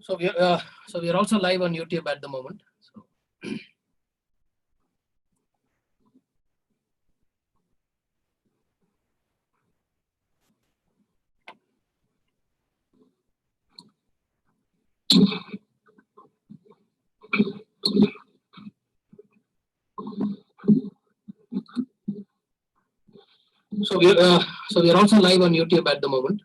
So we are also live on YouTube at the moment. So we are also live on YouTube at the moment.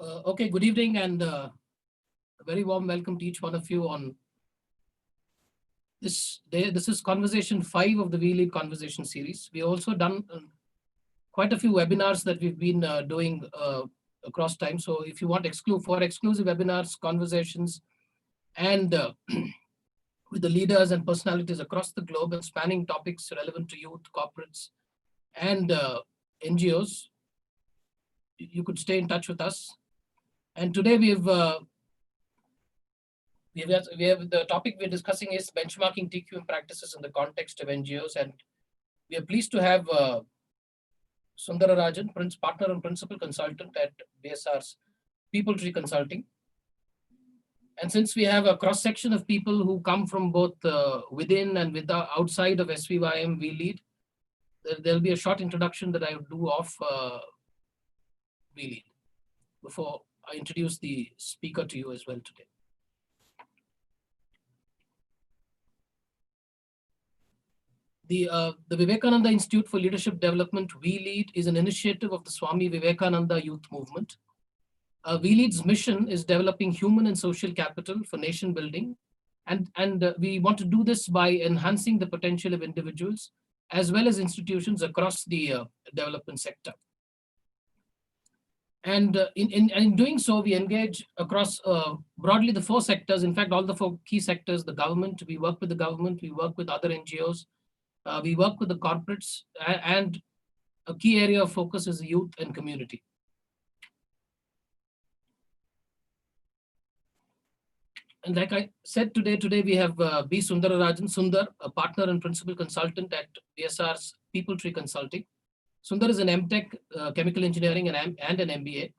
Okay, good evening and a very warm welcome to each one of you on this day. This is conversation 5 of the WEAT conversation series. We also done quite a few webinars that we've been doing across time. So if you want exclusive webinars, conversations, and with the leaders and personalities across the globe and spanning topics relevant to youth, corporates, and NGOs, you could stay in touch with us. And today we have the topic we're discussing is benchmarking TQM practices in the context of NGOs, and we are pleased to have Sundararajan, partner and principal consultant at BSR's People Tree Consulting. And since we have a cross section of people who come from both within and outside of SVYM, we lead. There'll be a short introduction that I will do of we lead before I introduce the speaker to you as well today. The Vivekananda Institute for Leadership Development, WeLead, is an initiative of the Swami Vivekananda Youth Movement. WeLead's mission is developing human and social capital for nation building. And we want to do this by enhancing the potential of individuals as well as institutions across the development sector. And in doing so, we engage across broadly the 4 sectors. In fact, all the 4 key sectors: the government, we work with the government, we work with other NGOs, we work with the corporates, and a key area of focus is youth and community. And like I said today we have B. Sundararajan Sundar, a partner and principal consultant at BSR's People Tree Consulting. Sundar is an MTech chemical engineering and an MBA.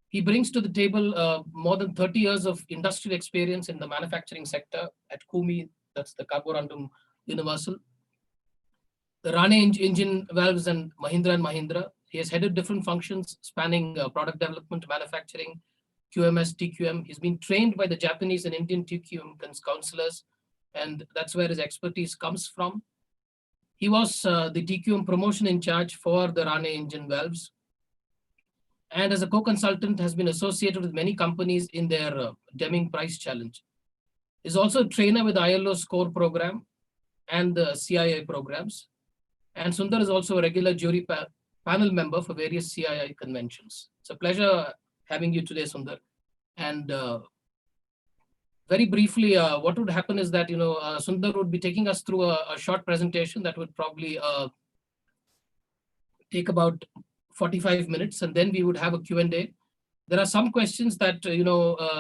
He brings to the table more than 30 years of industrial experience in the manufacturing sector at Kumi, that's the Carborundum Universal, the Rane engine valves and Mahindra. He has headed different functions spanning product development, manufacturing, QMS, TQM. He's been trained by the Japanese and Indian TQM counselors, and that's where his expertise comes from. He was the TQM promotion in charge for the Rane engine valves, and as a co-consultant has been associated with many companies in their Deming Price Challenge. He's also a trainer with ILO SCORE program and the CII programs. And Sundar is also a regular jury panel member for various CII conventions. It's a pleasure having you today, Sundar. And very briefly, what would happen is that, Sundar would be taking us through a short presentation that would probably take about 45 minutes, and then we would have a Q&A. There are some questions that,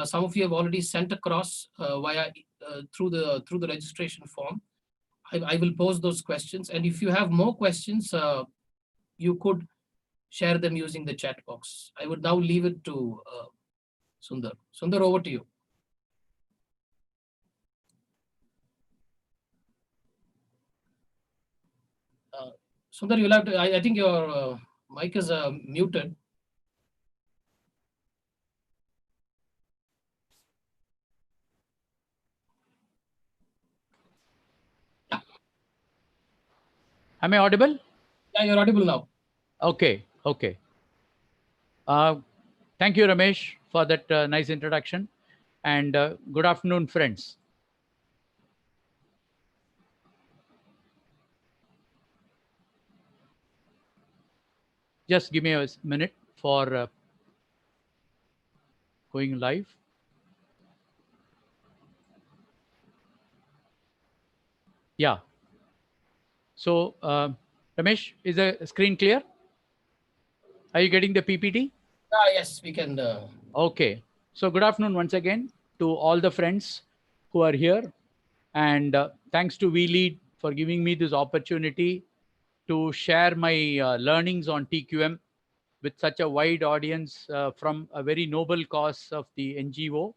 some of you have already sent across through the registration form. I will pose those questions. And if you have more questions, you could share them using the chat box. I would now leave it to Sundar. Sundar, over to you. Sundar, you'll have to, I think your mic is muted. Am I audible? Yeah, you're audible now. Okay. Thank you, Ramesh, for that nice introduction. And good afternoon, friends. Just give me a minute for going live. Yeah. So, Ramesh, is the screen clear? Are you getting the PPT? Yes, we can. Okay. So good afternoon once again to all the friends who are here. And thanks to WEAT for giving me this opportunity to share my learnings on TQM with such a wide audience from a very noble cause of the NGO.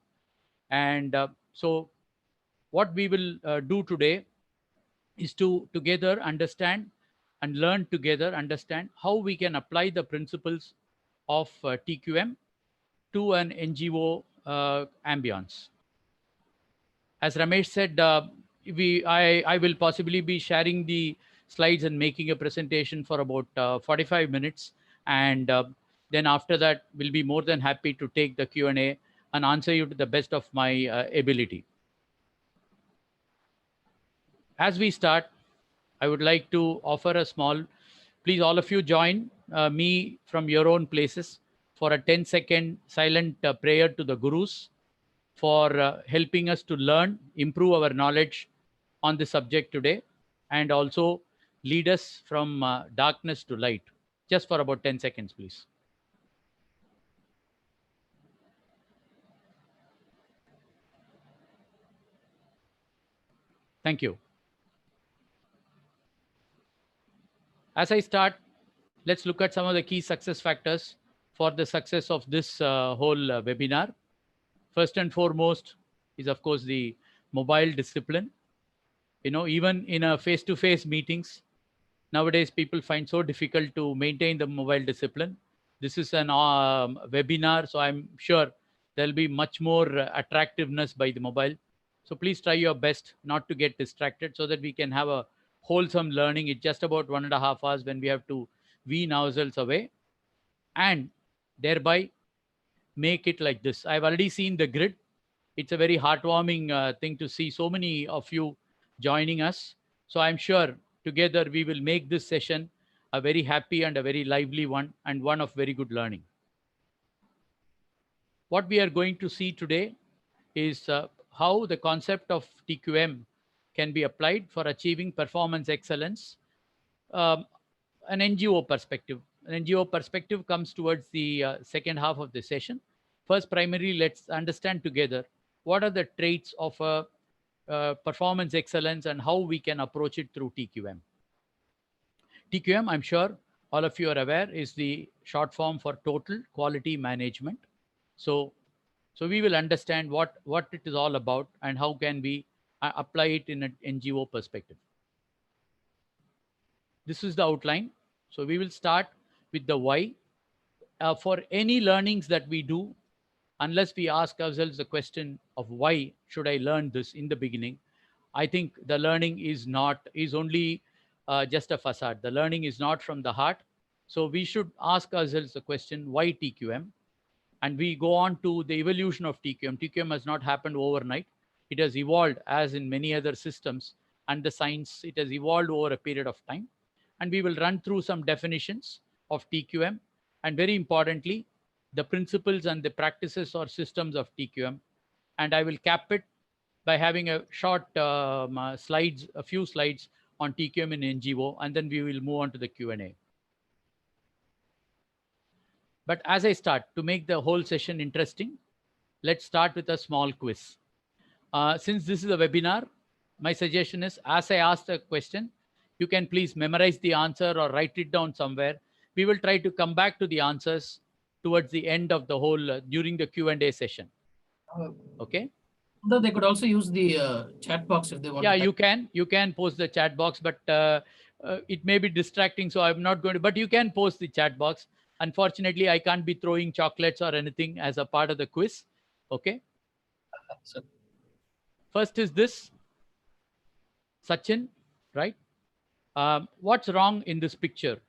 And so what we will do today is to together understand and learn together, understand how we can apply the principles of TQM to an NGO ambience. As Ramesh said, I will possibly be sharing the slides and making a presentation for about 45 minutes. And then after that, we'll be more than happy to take the Q&A and answer you to the best of my ability. As we start, I would like to offer a small, please all of you join me from your own places for a 10-second silent prayer to the Gurus for helping us to learn, improve our knowledge on the subject today, and also lead us from darkness to light. Just for about 10 seconds, please. Thank you. As I start, let's look at some of the key success factors for the success of this whole webinar. First and foremost is, of course, the mobile discipline. Even in a face-to-face meetings, nowadays people find so difficult to maintain the mobile discipline. This is an webinar, so I'm sure there'll be much more attractiveness by the mobile. So please try your best not to get distracted so that we can have a wholesome learning. It's just about 1.5 hours when we have to wean ourselves away and thereby make it like this. I've already seen the grid. It's a very heartwarming thing to see so many of you joining us. So I'm sure together we will make this session a very happy and a very lively one, and one of very good learning. What we are going to see today is how the concept of TQM can be applied for achieving performance excellence. An NGO perspective. An NGO perspective comes towards the second half of the session. First, primarily, let's understand together what are the traits of a performance excellence and how we can approach it through TQM. TQM, I'm sure all of you are aware, is the short form for Total Quality Management. So we will understand what it is all about and how can we apply it in an NGO perspective. This is the outline. So we will start with the why. For any learnings that we do, unless we ask ourselves the question of why should I learn this in the beginning, I think the learning is only just a facade. The learning is not from the heart. So we should ask ourselves the question, why TQM? And we go on to the evolution of TQM. TQM has not happened overnight. It has evolved as in many other systems and the science. It has evolved over a period of time. And we will run through some definitions of TQM. And very importantly, the principles and the practices or systems of TQM. And I will cap it by having a short a few slides on TQM in NGO, and then we will move on to the Q&A. But as I start, to make the whole session interesting, let's start with a small quiz. Since this is a webinar, my suggestion is, as I ask a question, you can please memorize the answer or write it down somewhere. We will try to come back to the answers towards the end of the whole, during the Q&A session. Okay? Though they could also use the chat box if they want. Yeah, you can post the chat box, but it may be distracting, so I'm not going to. But you can post the chat box. Unfortunately, I can't be throwing chocolates or anything as a part of the quiz. Okay. So, first is this, Sachin, right? What's wrong in this picture?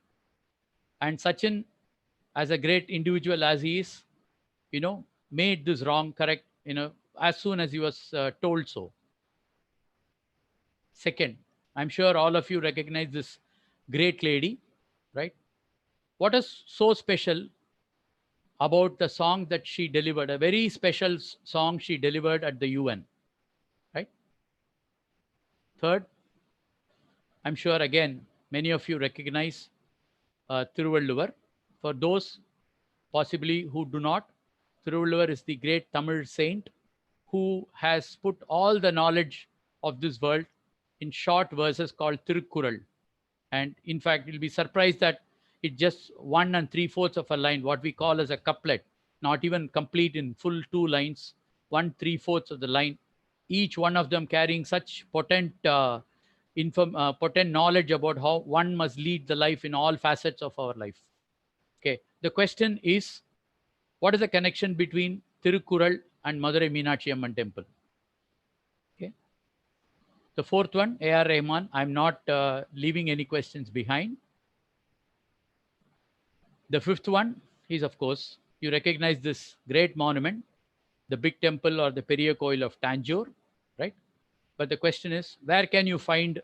And Sachin, as a great individual as he is, made this wrong correct, as soon as he was told so. Second, I'm sure all of you recognize this great lady, right? What is so special about the song that she delivered? A very special song she delivered at the UN, right? Third, I'm sure again, many of you recognize Thiruvalluvar. For those possibly who do not, Thiruvalluvar is the great Tamil saint who has put all the knowledge of this world in short verses called Tirukkural. And in fact, you'll be surprised that it's just 1 3/4 of a line, what we call as a couplet, not even complete in full 2 lines, 1 3/4 of the line, each one of them carrying such potent potent knowledge about how one must lead the life in all facets of our life. Okay, the question is, what is the connection between Tirukkural and Madurai Meenakshi Amman Temple? Okay. The fourth one, A.R. Rahman. I'm not leaving any questions behind. The fifth one is, of course, you recognize this great monument, the big temple or the Periya Koil of Tanjore, right? But the question is, where can you find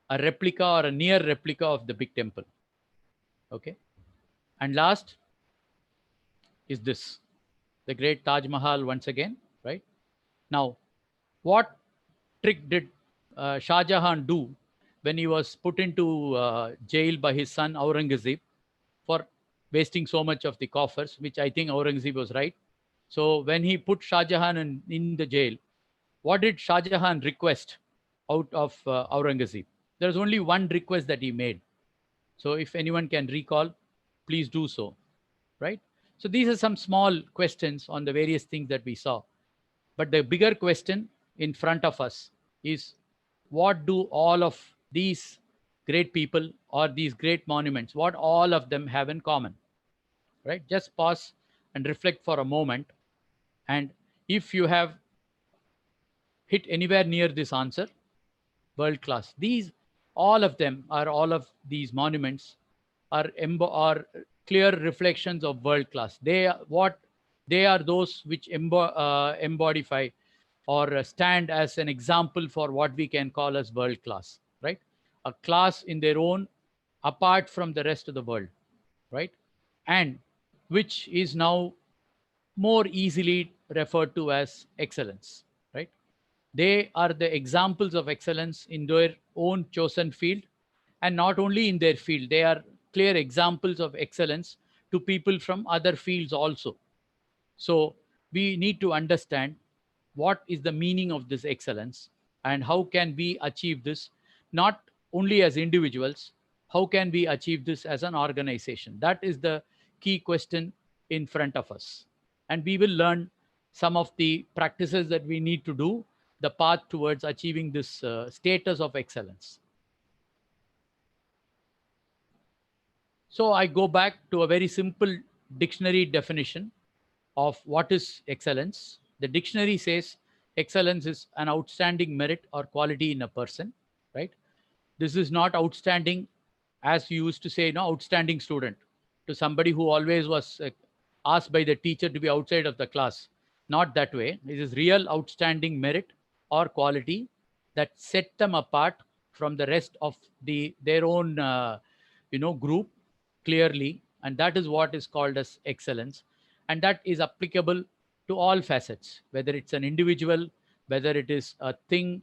a replica or a near replica of the big temple? Okay. And last is this, the great Taj Mahal once again, right? Now, what trick did Shah Jahan do when he was put into jail by his son Aurangzeb for wasting so much of the coffers, which I think Aurangzeb was right. So when he put Shah Jahan in the jail, what did Shah Jahan request out of Aurangzeb? There's only one request that he made. So if anyone can recall, please do so, right? So these are some small questions on the various things that we saw. But the bigger question in front of us is, what do all of these great people or these great monuments, what all of them have in common, right? Just pause and reflect for a moment. And if you have hit anywhere near this answer, world class. All of these monuments are clear reflections of world class. They are those which embodify or stand as an example for what we can call as world class, right? A class in their own, apart from the rest of the world, right? And which is now more easily referred to as excellence, right? They are the examples of excellence in their own chosen field. And not only in their field, they are clear examples of excellence to people from other fields also. So we need to understand what is the meaning of this excellence and how can we achieve this, not only as individuals, how can we achieve this as an organization? That is the key question in front of us. And we will learn some of the practices that we need to do, the path towards achieving this status of excellence. So I go back to a very simple dictionary definition of what is excellence. The dictionary says excellence is an outstanding merit or quality in a person, right? This is not outstanding, as you used to say, no, outstanding student to somebody who always was asked by the teacher to be outside of the class. Not that way. It is real outstanding merit or quality that set them apart from the rest of their own group clearly, and that is what is called as excellence, and that is applicable to all facets, whether it's an individual, whether it is a thing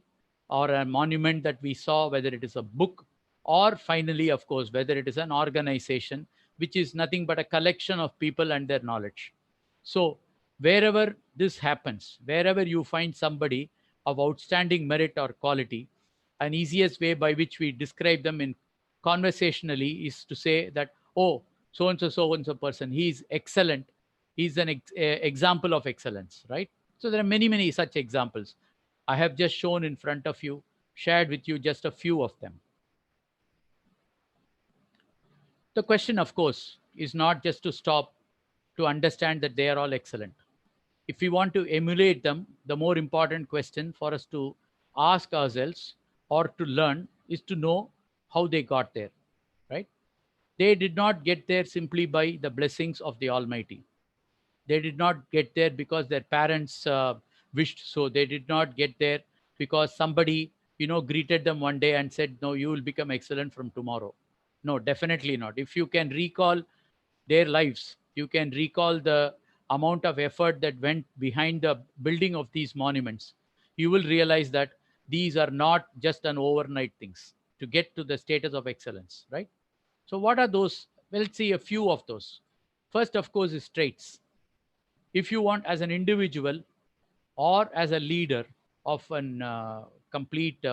or a monument that we saw, whether it is a book, or finally, of course, whether it is an organization, which is nothing but a collection of people and their knowledge. So wherever this happens, wherever you find somebody of outstanding merit or quality, an easiest way by which we describe them in conversationally is to say that, oh, so and so person, he is excellent, he's an example of excellence, right? So there are many such examples. I have just shown in front of you, shared with you just a few of them. The question, of course, is not just to stop to understand that they are all excellent. If we want to emulate them, the more important question for us to ask ourselves or to learn is to know how they got there, right? They did not get there simply by the blessings of the Almighty. They did not get there because their parents wished so. They did not get there because somebody, greeted them one day and said, no, you will become excellent from tomorrow. No, definitely not. If you can recall their lives, you can recall the amount of effort that went behind the building of these monuments, you will realize that these are not just an overnight things to get to the status of excellence, right? So what are those? Well, let's see a few of those. First, of course, is traits. If you want, as an individual or as a leader of an complete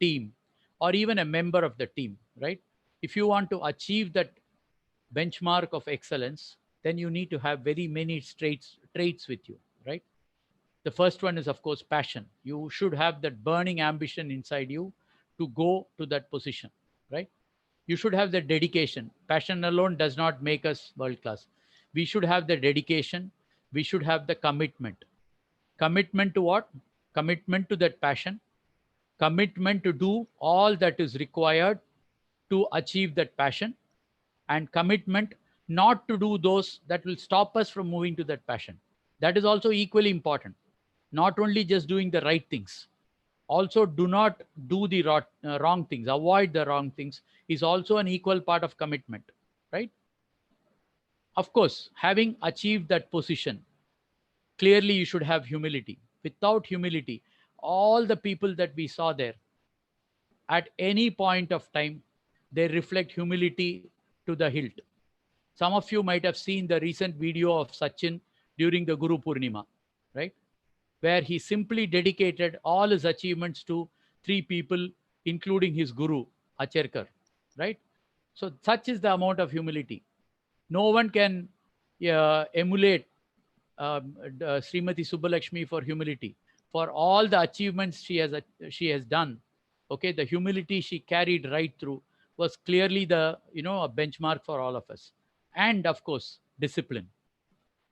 team, or even a member of the team, right? If you want to achieve that benchmark of excellence, then you need to have very many traits with you, right? The first one is, of course, passion. You should have that burning ambition inside you to go to that position, right? You should have the dedication. Passion alone does not make us world class. We should have the dedication. We should have the commitment. Commitment to what? Commitment to that passion. Commitment to do all that is required to achieve that passion, and commitment not to do those that will stop us from moving to that passion. That is also equally important. Not only just doing the right things, also do not do the wrong things, avoid the wrong things is also an equal part of commitment, right? Of course, having achieved that position, clearly you should have humility. Without humility, all the people that we saw there, at any point of time, they reflect humility to the hilt. Some of you might have seen the recent video of Sachin during the Guru Purnima, right? Where he simply dedicated all his achievements to three people, including his guru, Acherkar, right? So such is the amount of humility. No one can emulate Srimati Subbalakshmi for humility. For all the achievements she has done, okay, the humility she carried right through was clearly the a benchmark for all of us. And of course, discipline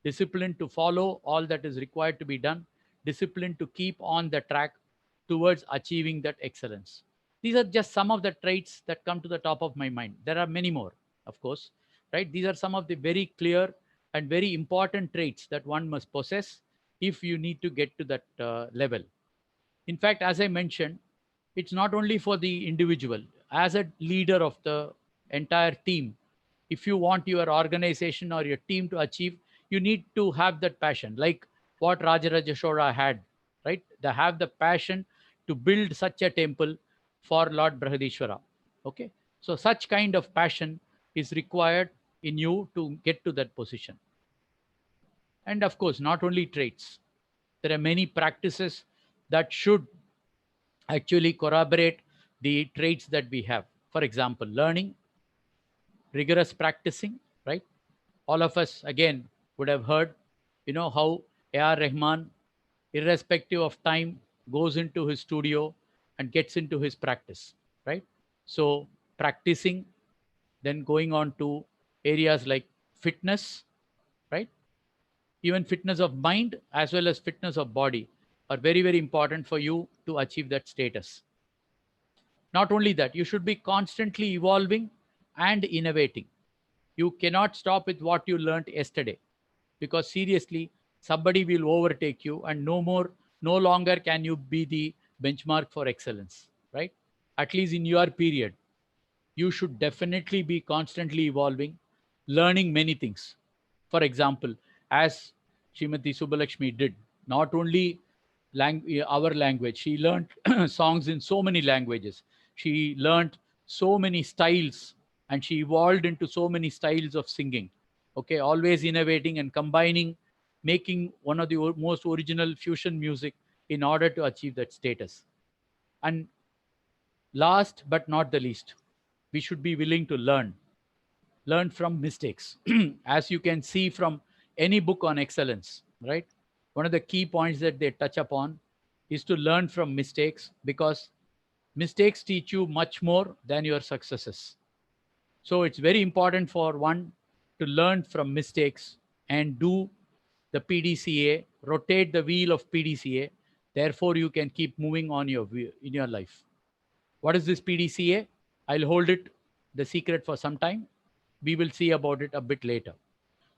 to follow all that is required to be done, discipline to keep on the track towards achieving that excellence. These are just some of the traits that come to the top of my mind. There are many more, of course, right? These are some of the very clear and very important traits that one must possess if you need to get to that level. In fact, as I mentioned, it's not only for the individual. As a leader of the entire team, if you want your organization or your team to achieve, you need to have that passion, like what Rajaraja Chola had, right? They have the passion to build such a temple for Lord Brihadishwara. Okay, so such kind of passion is required in you to get to that position. And of course, not only traits, There are many practices that should actually corroborate the traits that we have. For example, learning, rigorous practicing, right? All of us, again, would have heard, how A.R. Rahman, irrespective of time, goes into his studio and gets into his practice, right? So, practicing, then going on to areas like fitness, right? Even fitness of mind as well as fitness of body are very, very important for you to achieve that status. Not only that, you should be constantly evolving and innovating. You cannot stop with what you learned yesterday, because seriously, somebody will overtake you, and no longer can you be the benchmark for excellence, right? At least in your period, you should definitely be constantly evolving, learning many things. For example, as Srimati Subbalakshmi did, not only our language, she learned songs in so many languages. She learned so many styles, and she evolved into so many styles of singing. Okay, always innovating and combining, making one of the most original fusion music in order to achieve that status. And last but not the least, we should be willing to learn from mistakes. As you can see from any book on excellence, right? One of the key points that they touch upon is to learn from mistakes, because mistakes teach you much more than your successes. So it's very important for one to learn from mistakes and do the PDCA, rotate the wheel of PDCA. Therefore, you can keep moving on in your life. What is this PDCA? I'll hold it the secret for some time. We will see about it a bit later.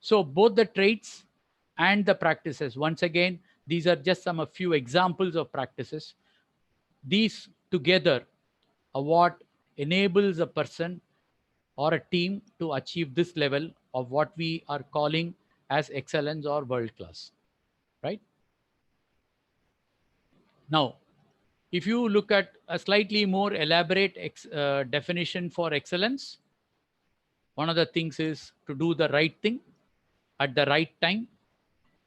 So both the traits and the practices, once again, these are just a few examples of practices. These together are what enables a person or a team to achieve this level of what we are calling as excellence or world class, right? Now, if you look at a slightly more elaborate definition for excellence, one of the things is to do the right thing at the right time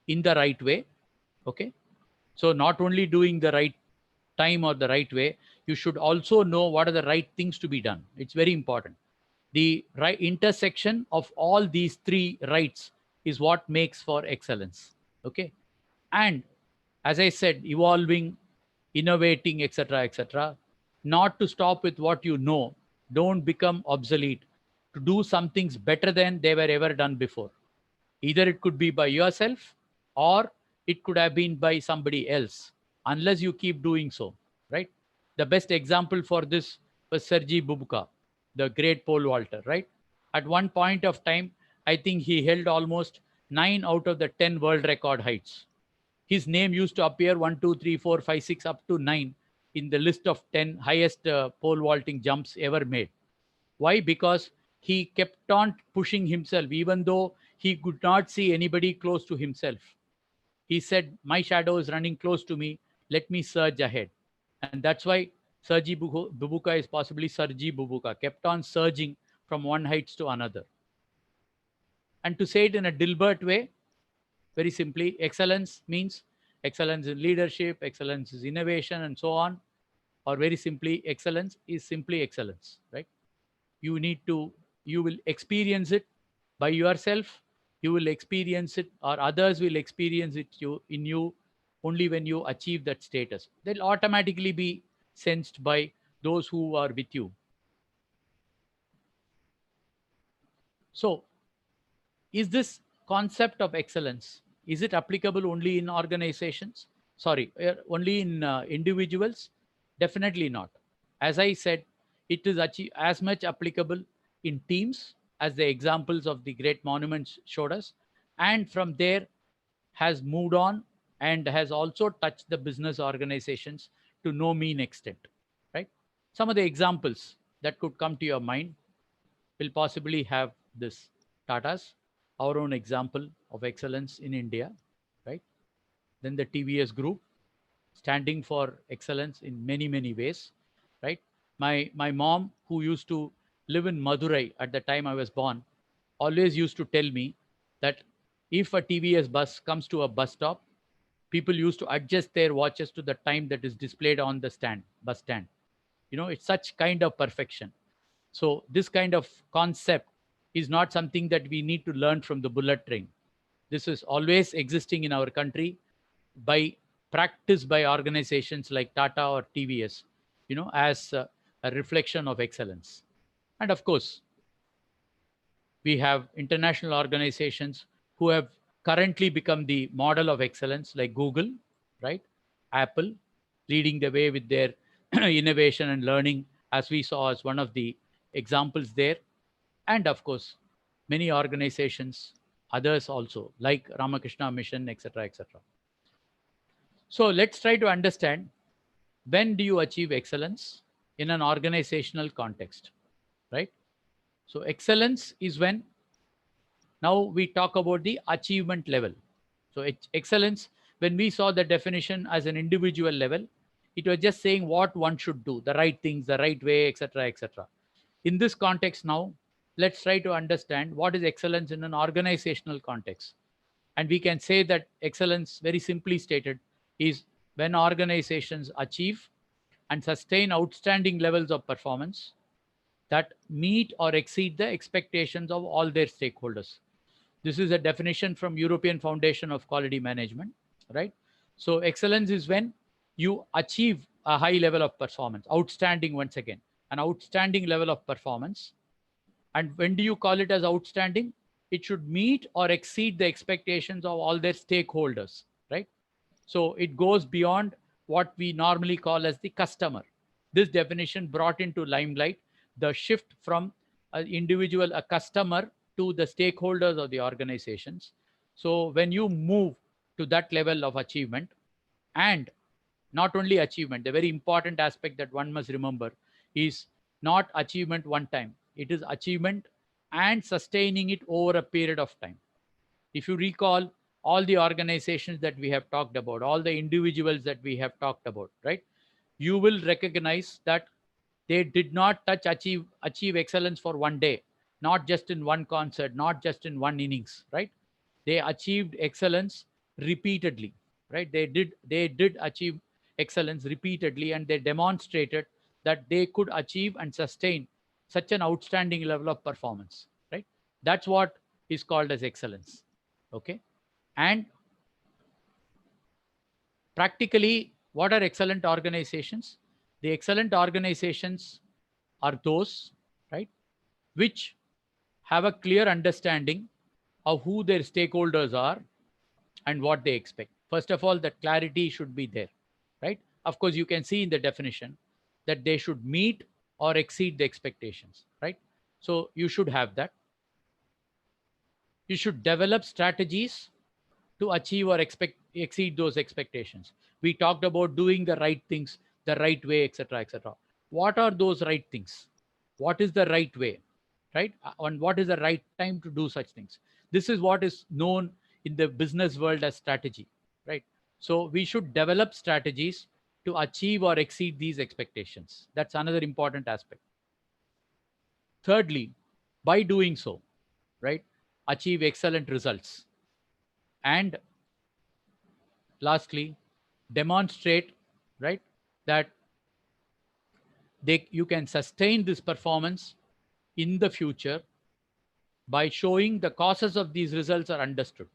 in the right way. Okay. So not only doing the right time or the right way, you should also know what are the right things to be done. It's very important. The right intersection of all these three rights is what makes for excellence. Okay. And as I said, evolving, innovating, etc., etc., not to stop with what you know. Don't become obsolete. To do some things better than they were ever done before. Either it could be by yourself, or it could have been by somebody else, unless you keep doing so, right? The best example for this was Sergei Bubka, the great pole vaulter, right? At one point of time, I think he held almost 9 out of the 10 world record heights. His name used to appear 1, 2, 3, 4, 5, 6 up to 9 in the list of 10 highest pole vaulting jumps ever made. Why? Because he kept on pushing himself, even though he could not see anybody close to himself. He said, my shadow is running close to me. Let me surge ahead. And that's why Sergei Bubuka is possibly Sergei Bubuka, kept on surging from one heights to another. And to say it in a Dilbert way, very simply, excellence means excellence in leadership, excellence is innovation, and so on. Or very simply, excellence is simply excellence, right? You will experience it by yourself. You will experience it, or others will experience it in you only when you achieve that status. They'll automatically be sensed by those who are with you. So is this concept of excellence, is it applicable only in organizations? Sorry, only in individuals? Definitely not. As I said, it is as much applicable in teams, as the examples of the great monuments showed us, and from there has moved on and has also touched the business organizations to no mean extent, right? Some of the examples that could come to your mind will possibly have this. Tata's, our own example of excellence in India, right? Then the TVS group, standing for excellence in many, many ways, right? My mom, who used to live in Madurai at the time I was born, always used to tell me that if a TVS bus comes to a bus stop, People used to adjust their watches to the time that is displayed on the bus stand. It's such kind of perfection. So this kind of concept is not something that we need to learn from the bullet train. This is always existing in our country by practice by organizations like Tata or TVS, as a reflection of excellence. And of course, we have international organizations who have currently become the model of excellence, like Google, right? Apple, leading the way with their innovation and learning, as we saw as one of the examples there. And of course, many organizations, others also, like Ramakrishna Mission, etc., etc. So let's try to understand, when do you achieve excellence in an organizational context, right? So excellence is when, now we talk about the achievement level. So excellence, when we saw the definition as an individual level, it was just saying what one should do, the right things, the right way, etc., etc. In this context now, let's try to understand what is excellence in an organizational context. And we can say that excellence, very simply stated, is when organizations achieve and sustain outstanding levels of performance that meet or exceed the expectations of all their stakeholders. This is a definition from European Foundation of Quality Management, right? So excellence is when you achieve a high level of performance, outstanding, once again, an outstanding level of performance. And when do you call it as outstanding? It should meet or exceed the expectations of all their stakeholders, right? So it goes beyond what we normally call as the customer. This definition brought into limelight the shift from an individual, a customer, to the stakeholders of the organizations. So when you move to that level of achievement, and not only achievement, the very important aspect that one must remember is not achievement one time. It is achievement and sustaining it over a period of time. If you recall all the organizations that we have talked about, all the individuals that we have talked about, right? You will recognize that they did not achieve excellence for one day, not just in one concert, not just in one innings, right? They achieved excellence repeatedly, right? They did achieve excellence repeatedly, and they demonstrated that they could achieve and sustain such an outstanding level of performance, right? That's what is called as excellence. Okay. And practically, what are excellent organizations? The excellent organizations are those, right, which have a clear understanding of who their stakeholders are and what they expect. First of all, that clarity should be there, right? Of course, you can see in the definition that they should meet or exceed the expectations, right? So you should have that. You should develop strategies to achieve or exceed those expectations. We talked about doing the right things the right way, etc., etc. What are those right things? What is the right way, right? And what is the right time to do such things? This is what is known in the business world as strategy, right? So we should develop strategies to achieve or exceed these expectations. That's another important aspect. Thirdly, by doing so, right, achieve excellent results. And lastly, demonstrate, right, that you can sustain this performance in the future by showing the causes of these results are understood.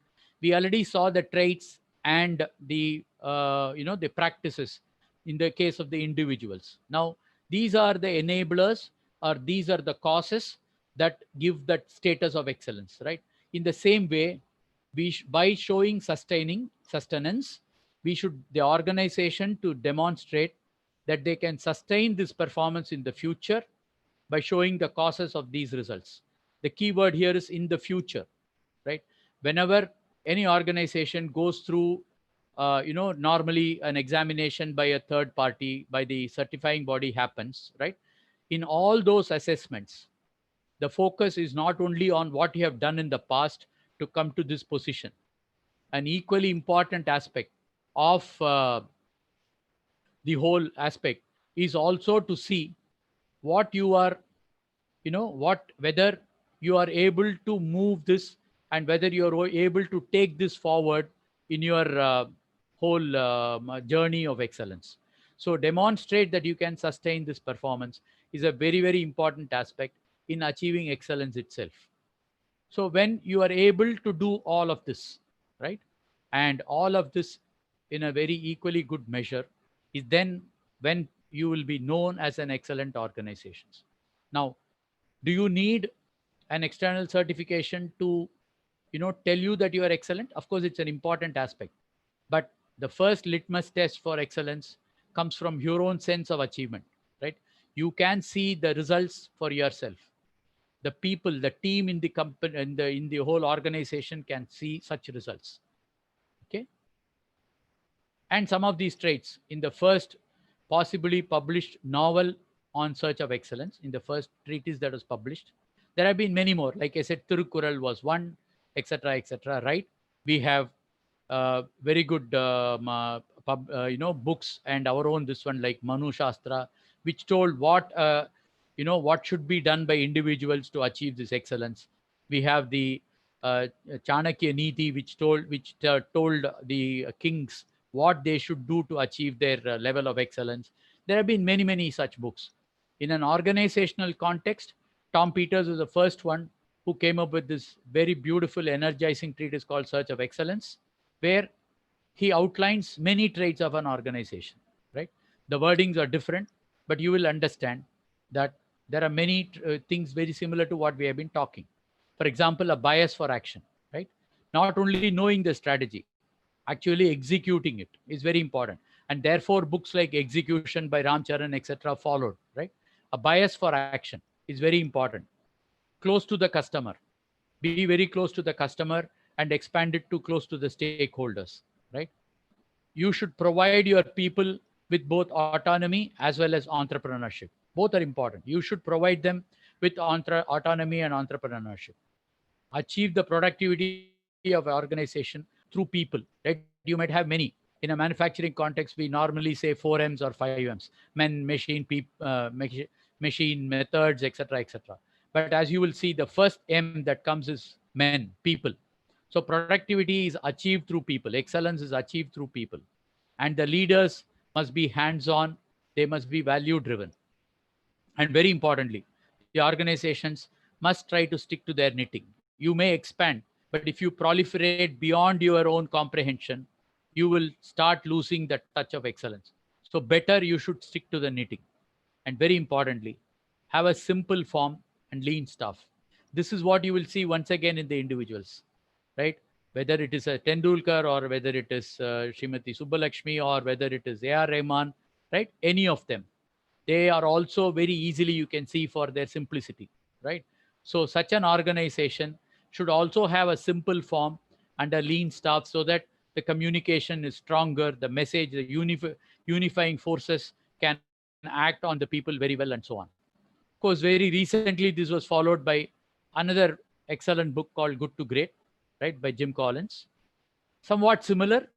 We already saw the traits and the the practices in the case of the individuals. Now these are the enablers, or these are the causes that give that status of excellence, right? In the same way, by showing sustenance, we should, the organization, to demonstrate that they can sustain this performance in the future by showing the causes of these results. The key word here is in the future, right? Whenever any organization goes through normally an examination by a third party, by the certifying body happens, right? In all those assessments, the focus is not only on what you have done in the past to come to this position. An equally important aspect of the whole aspect is also to see what you are, whether you are able to move this, and whether you are able to take this forward in your whole journey of excellence. So demonstrate that you can sustain this performance is a very, very important aspect in achieving excellence itself. So when you are able to do all of this, right, and all of this in a very equally good measure, is then when you will be known as an excellent organization. Now, do you need an external certification to, tell you that you are excellent? Of course, it's an important aspect. But the first litmus test for excellence comes from your own sense of achievement, right? You can see the results for yourself. The people, the team in the company, in the whole organization can see such results. Okay. And some of these traits in the first possibly published novel on search of excellence, in the first treatise that was published, there have been many more. Like I said, Tirukural was one, etc., etc. Right? We have very good books, and our own this one like Manu Shastra, which told what should be done by individuals to achieve this excellence. We have the Chanakya Niti, which told the kings what they should do to achieve their level of excellence. There have been many, many such books. In an organizational context, Tom Peters was the first one who came up with this very beautiful, energizing treatise called Search of Excellence, where he outlines many traits of an organization, right? The wordings are different, but you will understand that there are many things very similar to what we have been talking. For example, a bias for action, right? Not only knowing the strategy, actually executing it is very important. And therefore, books like Execution by Ram Charan, etc., followed, right? A bias for action is very important. Close to the customer. Be very close to the customer and expand it to close to the stakeholders, right? You should provide your people with both autonomy as well as entrepreneurship. Both are important. You should provide them with autonomy and entrepreneurship. Achieve the productivity of organization through people, right? You might have many. In a manufacturing context, we normally say 4Ms or 5Ms: men, machine, methods, etc., etc. But as you will see, the first M that comes is men, people. So productivity is achieved through people. Excellence is achieved through people. And the leaders must be hands-on. They must be value-driven. And very importantly, the organizations must try to stick to their knitting. You may expand, but if you proliferate beyond your own comprehension, you will start losing the touch of excellence. So better you should stick to the knitting. And very importantly, have a simple form and lean staff. This is what you will see once again in the individuals, right? Whether it is a Tendulkar or whether it is Srimati Subbalakshmi or whether it is A.R. Rahman, right? Any of them. They are also very easily you can see for their simplicity, right? So such an organization should also have a simple form and a lean staff so that the communication is stronger, the message, the unifying forces can act on the people very well, and so on. Of course, very recently, this was followed by another excellent book called Good to Great, right, by Jim Collins. Somewhat similar,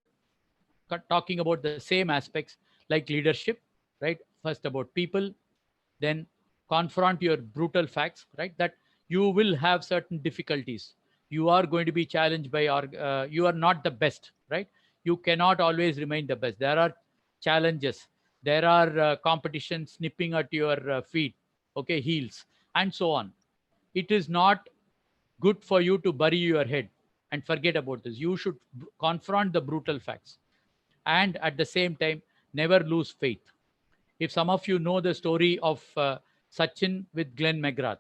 talking about the same aspects like leadership, right? First about people, then confront your brutal facts, right? That you will have certain difficulties. You are going to be challenged by, you are not the best, right? You cannot always remain the best. There are challenges. There are competitions nipping at your feet, okay, heels, and so on. It is not good for you to bury your head and forget about this. You should confront the brutal facts and at the same time, never lose faith. If some of you know the story of Sachin with Glenn McGrath,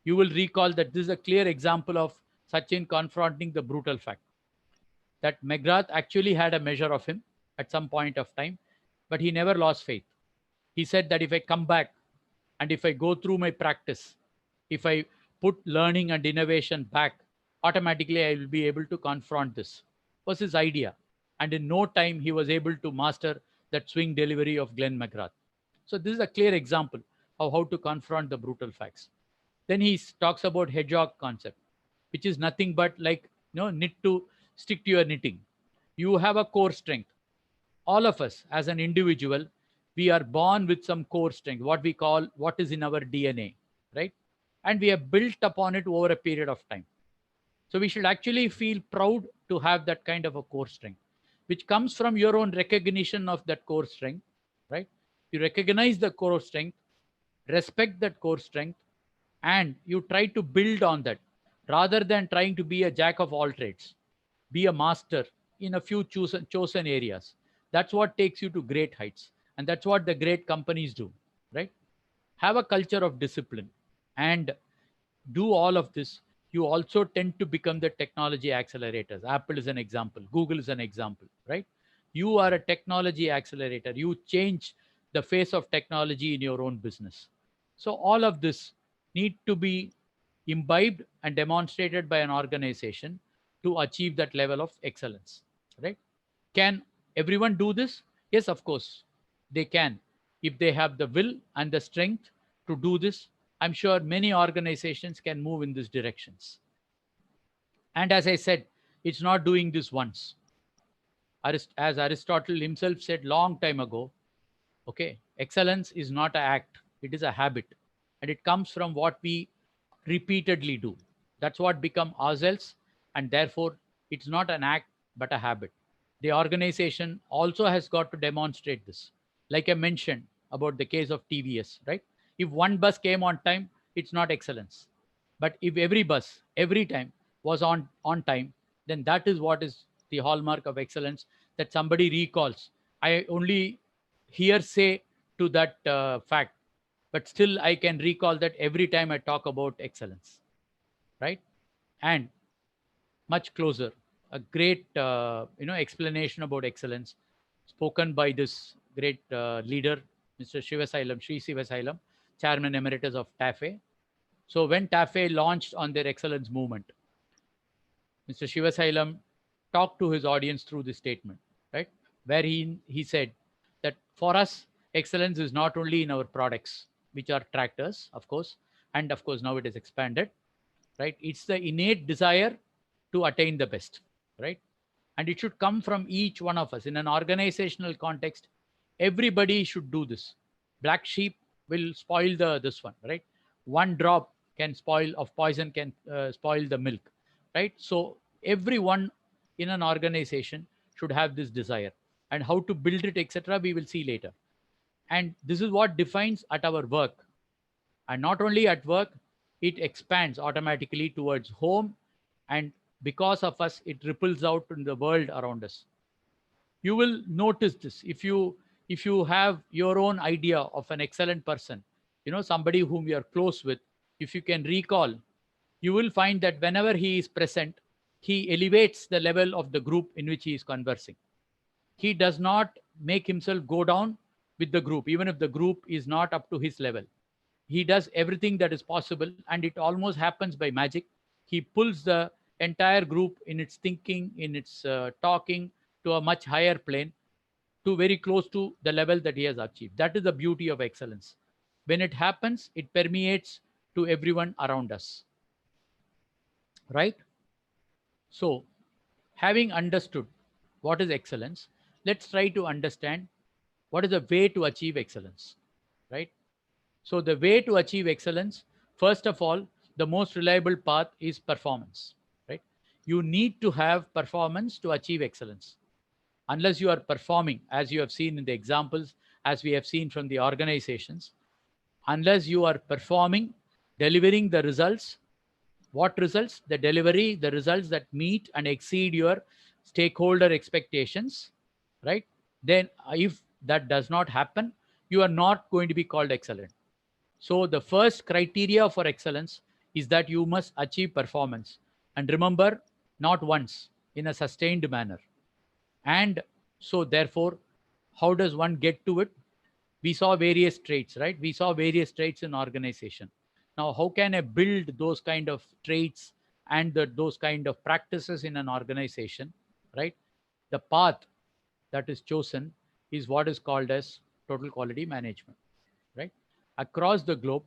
you will recall that this is a clear example of Sachin confronting the brutal fact that McGrath actually had a measure of him at some point of time, but he never lost faith. He said that if I come back and if I go through my practice, if I put learning and innovation back, automatically I will be able to confront this. Was his idea. And in no time, he was able to master that swing delivery of Glenn McGrath. So this is a clear example of how to confront the brutal facts. Then he talks about hedgehog concept, which is nothing but like, knit to stick to your knitting. You have a core strength. All of us as an individual, we are born with some core strength, what we call what is in our DNA, right? And we have built upon it over a period of time. So we should actually feel proud to have that kind of a core strength. which comes from your own recognition of that core strength, right? You recognize the core strength, respect that core strength, and you try to build on that rather than trying to be a jack of all trades. Be a master in a few chosen areas. That's what takes you to great heights. And that's what the great companies do, right? Have a culture of discipline and do all of this. You also tend to become the technology accelerators. Apple is an example, Google is an example, right? You are a technology accelerator. You change the face of technology in your own business. So all of this need to be imbibed and demonstrated by an organization to achieve that level of excellence, right? Can everyone do this? Yes, of course, they can. If they have the will and the strength to do this, I'm sure many organizations can move in these directions. And as I said, it's not doing this once. As Aristotle himself said long time ago, okay, excellence is not an act, it is a habit. And it comes from what we repeatedly do. That's what become ourselves. And therefore, it's not an act, but a habit. The organization also has got to demonstrate this. Like I mentioned about the case of TVS, right? If one bus came on time, it's not excellence. But if every bus, every time was on time, then that is what is the hallmark of excellence, that somebody recalls. I only hearsay to that fact, but still I can recall that every time I talk about excellence, right? And much closer, a great explanation about excellence spoken by this great leader, Mr. Shivasailam, Sri Shivasailam, Chairman Emeritus of TAFE. So when TAFE launched on their excellence movement, Mr. Shivasailam talked to his audience through this statement, right? Where he said that for us, excellence is not only in our products, which are tractors, of course, and of course now it is expanded, right? It's the innate desire to attain the best, right? And it should come from each one of us. In an organizational context, everybody should do this. Black sheep will spoil this one, right? One drop can spoil of poison can spoil the milk, right? So everyone in an organization should have this desire, and how to build it, etc., we will see later. And this is what defines at our work. And not only at work, it expands automatically towards home, and because of us, it ripples out in the world around us. You will notice this if you have your own idea of an excellent person, somebody whom you are close with. If you can recall, you will find that whenever he is present, he elevates the level of the group in which he is conversing. He does not make himself go down with the group, even if the group is not up to his level. He does everything that is possible, and it almost happens by magic. He pulls the entire group in its thinking, in its talking, to a much higher plane, to very close to the level that he has achieved. That is the beauty of excellence. When it happens, it permeates to everyone around us, right? So, having understood what is excellence, let's try to understand what is the way to achieve excellence, right? So the way to achieve excellence, first of all, the most reliable path is performance, right? You need to have performance to achieve excellence. Unless you are performing, as you have seen in the examples, as we have seen from the organizations, unless you are performing, delivering the results, what results? The delivery, the results that meet and exceed your stakeholder expectations, right? Then if that does not happen, you are not going to be called excellent. So the first criteria for excellence is that you must achieve performance. And remember, not once, in a sustained manner. And so therefore, how does one get to it? We saw various traits, right? We saw various traits in organization. Now, how can I build those kind of traits and those kind of practices in an organization, right? The path that is chosen is what is called as total quality management, right? Across the globe,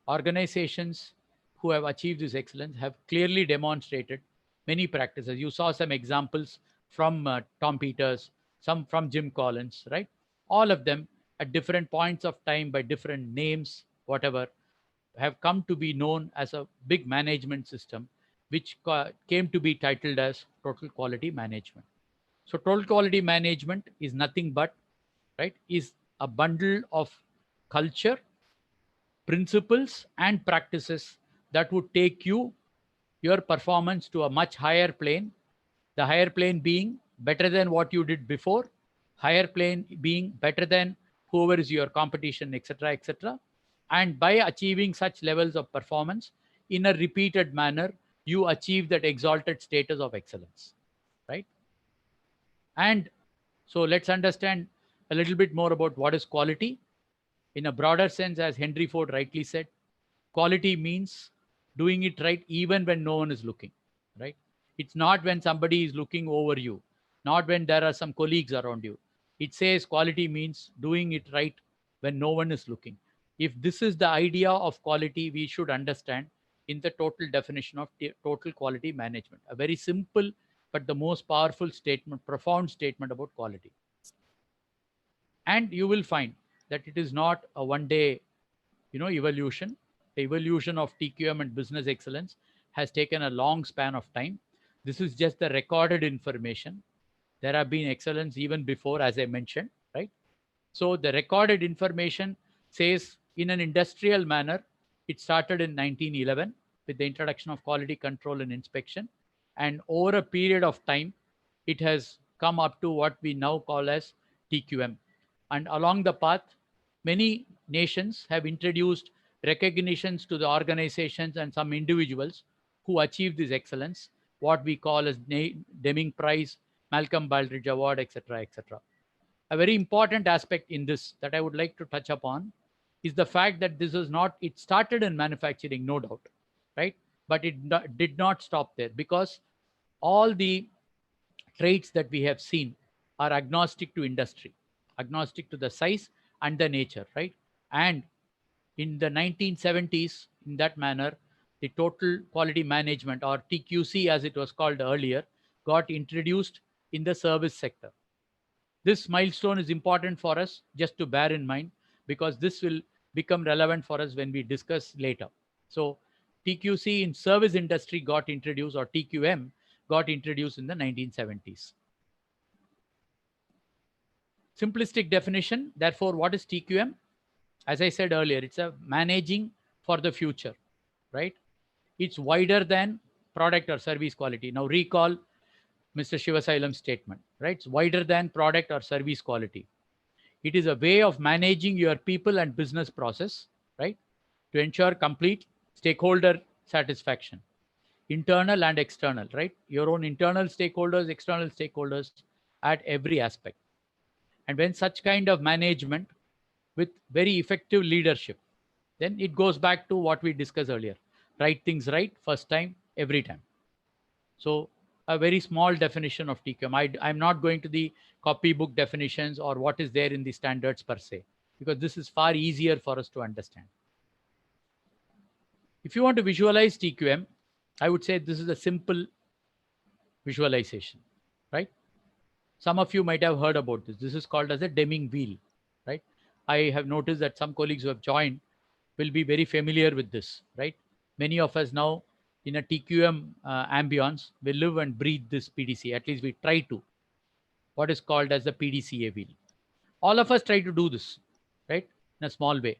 organizations who have achieved this excellence have clearly demonstrated many practices. You saw some examples from Tom Peters, some from Jim Collins, right? All of them at different points of time by different names, whatever, have come to be known as a big management system, which came to be titled as total quality management. So total quality management is nothing but, right, is a bundle of culture, principles and practices that would take your performance to a much higher plane. The higher plane being better than what you did before, higher plane being better than whoever is your competition, etc., etc. And by achieving such levels of performance in a repeated manner, you achieve that exalted status of excellence, right? And so let's understand a little bit more about what is quality. In a broader sense, as Henry Ford rightly said, quality means doing it right even when no one is looking, right? It's not when somebody is looking over you, not when there are some colleagues around you. It says quality means doing it right when no one is looking. If this is the idea of quality, we should understand in the total definition of total quality management. A very simple but the most powerful statement, profound statement about quality. And you will find that it is not a one-day, evolution. The evolution of TQM and business excellence has taken a long span of time. This is just the recorded information. There have been excellence even before, as I mentioned, right? So the recorded information says in an industrial manner, it started in 1911 with the introduction of quality control and inspection. And over a period of time, it has come up to what we now call as TQM. And along the path, many nations have introduced recognitions to the organizations and some individuals who achieve this excellence, what we call as Deming Prize, Malcolm Baldrige Award, etc., etc. A very important aspect in this that I would like to touch upon is the fact that this is not, it started in manufacturing, no doubt, right? But it did not stop there, because all the traits that we have seen are agnostic to industry, agnostic to the size and the nature, right? And in the 1970s, in that manner, the total quality management, or TQC as it was called earlier, got introduced in the service sector. This milestone is important for us just to bear in mind, because this will become relevant for us when we discuss later. So TQC in service industry got introduced, or TQM got introduced in the 1970s. Simplistic definition, therefore, what is TQM? As I said earlier, it's a managing for the future, right? It's wider than product or service quality. Now recall Mr. Shivasailam's statement, right? It's wider than product or service quality. It is a way of managing your people and business process, right, to ensure complete stakeholder satisfaction, internal and external, right? Your own internal stakeholders, external stakeholders at every aspect. And when such kind of management with very effective leadership, then it goes back to what we discussed earlier. Right things right, first time, every time. So a very small definition of TQM. I'm not going to the copybook definitions or what is there in the standards per se, because this is far easier for us to understand. If you want to visualize TQM, I would say this is a simple visualization, right? Some of you might have heard about this. This is called as a Deming wheel, right? I have noticed that some colleagues who have joined will be very familiar with this, right? Many of us now in a TQM ambience, we live and breathe this PDCA. At least we try to. What is called as the PDCA wheel. All of us try to do this, right? In a small way.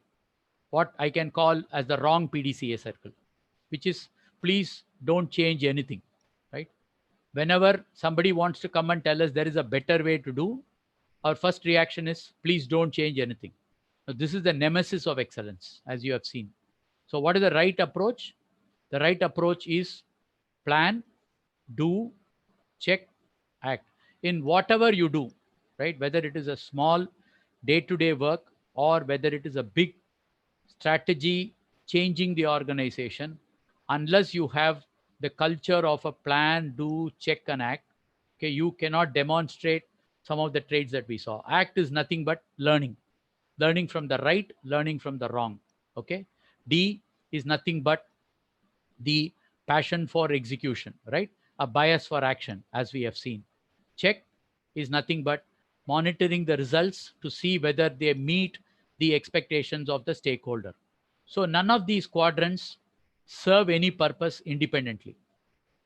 What I can call as the wrong PDCA circle, which is please don't change anything, right? Whenever somebody wants to come and tell us there is a better way to do, our first reaction is please don't change anything. Now, this is the nemesis of excellence, as you have seen. So what is the right approach? The right approach is plan, do, check, act. In whatever you do, right? Whether it is a small day-to-day work or whether it is a big strategy changing the organization, unless you have the culture of a plan, do, check, and act, okay, you cannot demonstrate some of the traits that we saw. Act is nothing but learning from the right, learning from the wrong. Okay. D is nothing but the passion for execution, right? A bias for action, as we have seen. Check is nothing but monitoring the results to see whether they meet the expectations of the stakeholder. So none of these quadrants serve any purpose independently.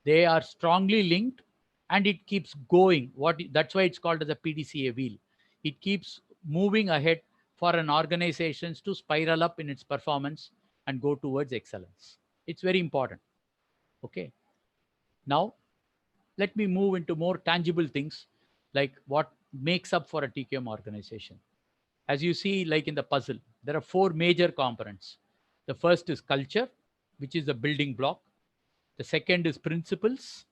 They are strongly linked and it keeps going. That's why it's called as a PDCA wheel. It keeps moving ahead for an organization to spiral up in its performance and go towards excellence. It's very important. Okay. Now, let me move into more tangible things, like what makes up for a TQM organization. As you see, like in the puzzle, there are 4 major components. The first is culture, which is the building block. The second is principles.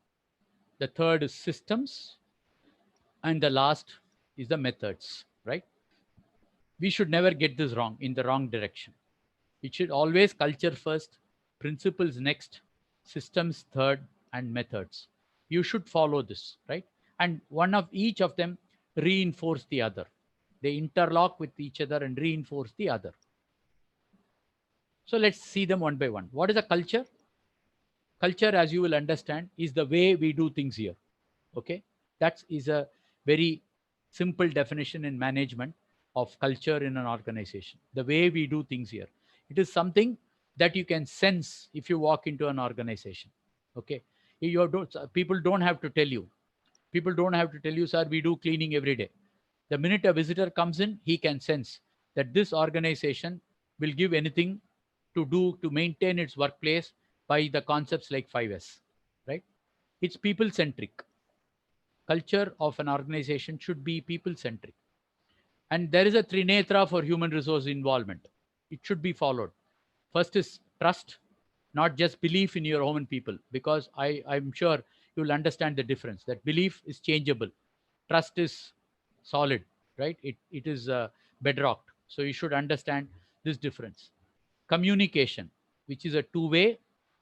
The third is systems. And the last is the methods, right? We should never get this wrong, in the wrong direction. It should always culture first, principles next, systems third, and methods. You should follow this, right? And one of each of them reinforce the other. They interlock with each other and reinforce the other. So let's see them one by one. What is a culture? Culture, as you will understand, is the way we do things here. Okay, that is a very simple definition in management of culture in an organization. The way we do things here, it is something that you can sense if you walk into an organization. Okay, people don't have to tell you. People don't have to tell you, sir, we do cleaning every day. The minute a visitor comes in, he can sense that this organization will give anything to do to maintain its workplace by the concepts like 5S, right? It's people centric. Culture of an organization should be people centric. And there is a trinetra for human resource involvement. It should be followed. First is trust, not just belief in your own people, because I'm sure you'll understand the difference. That belief is changeable. Trust is solid, right? It is bedrock. So you should understand this difference. Communication, which is a two-way.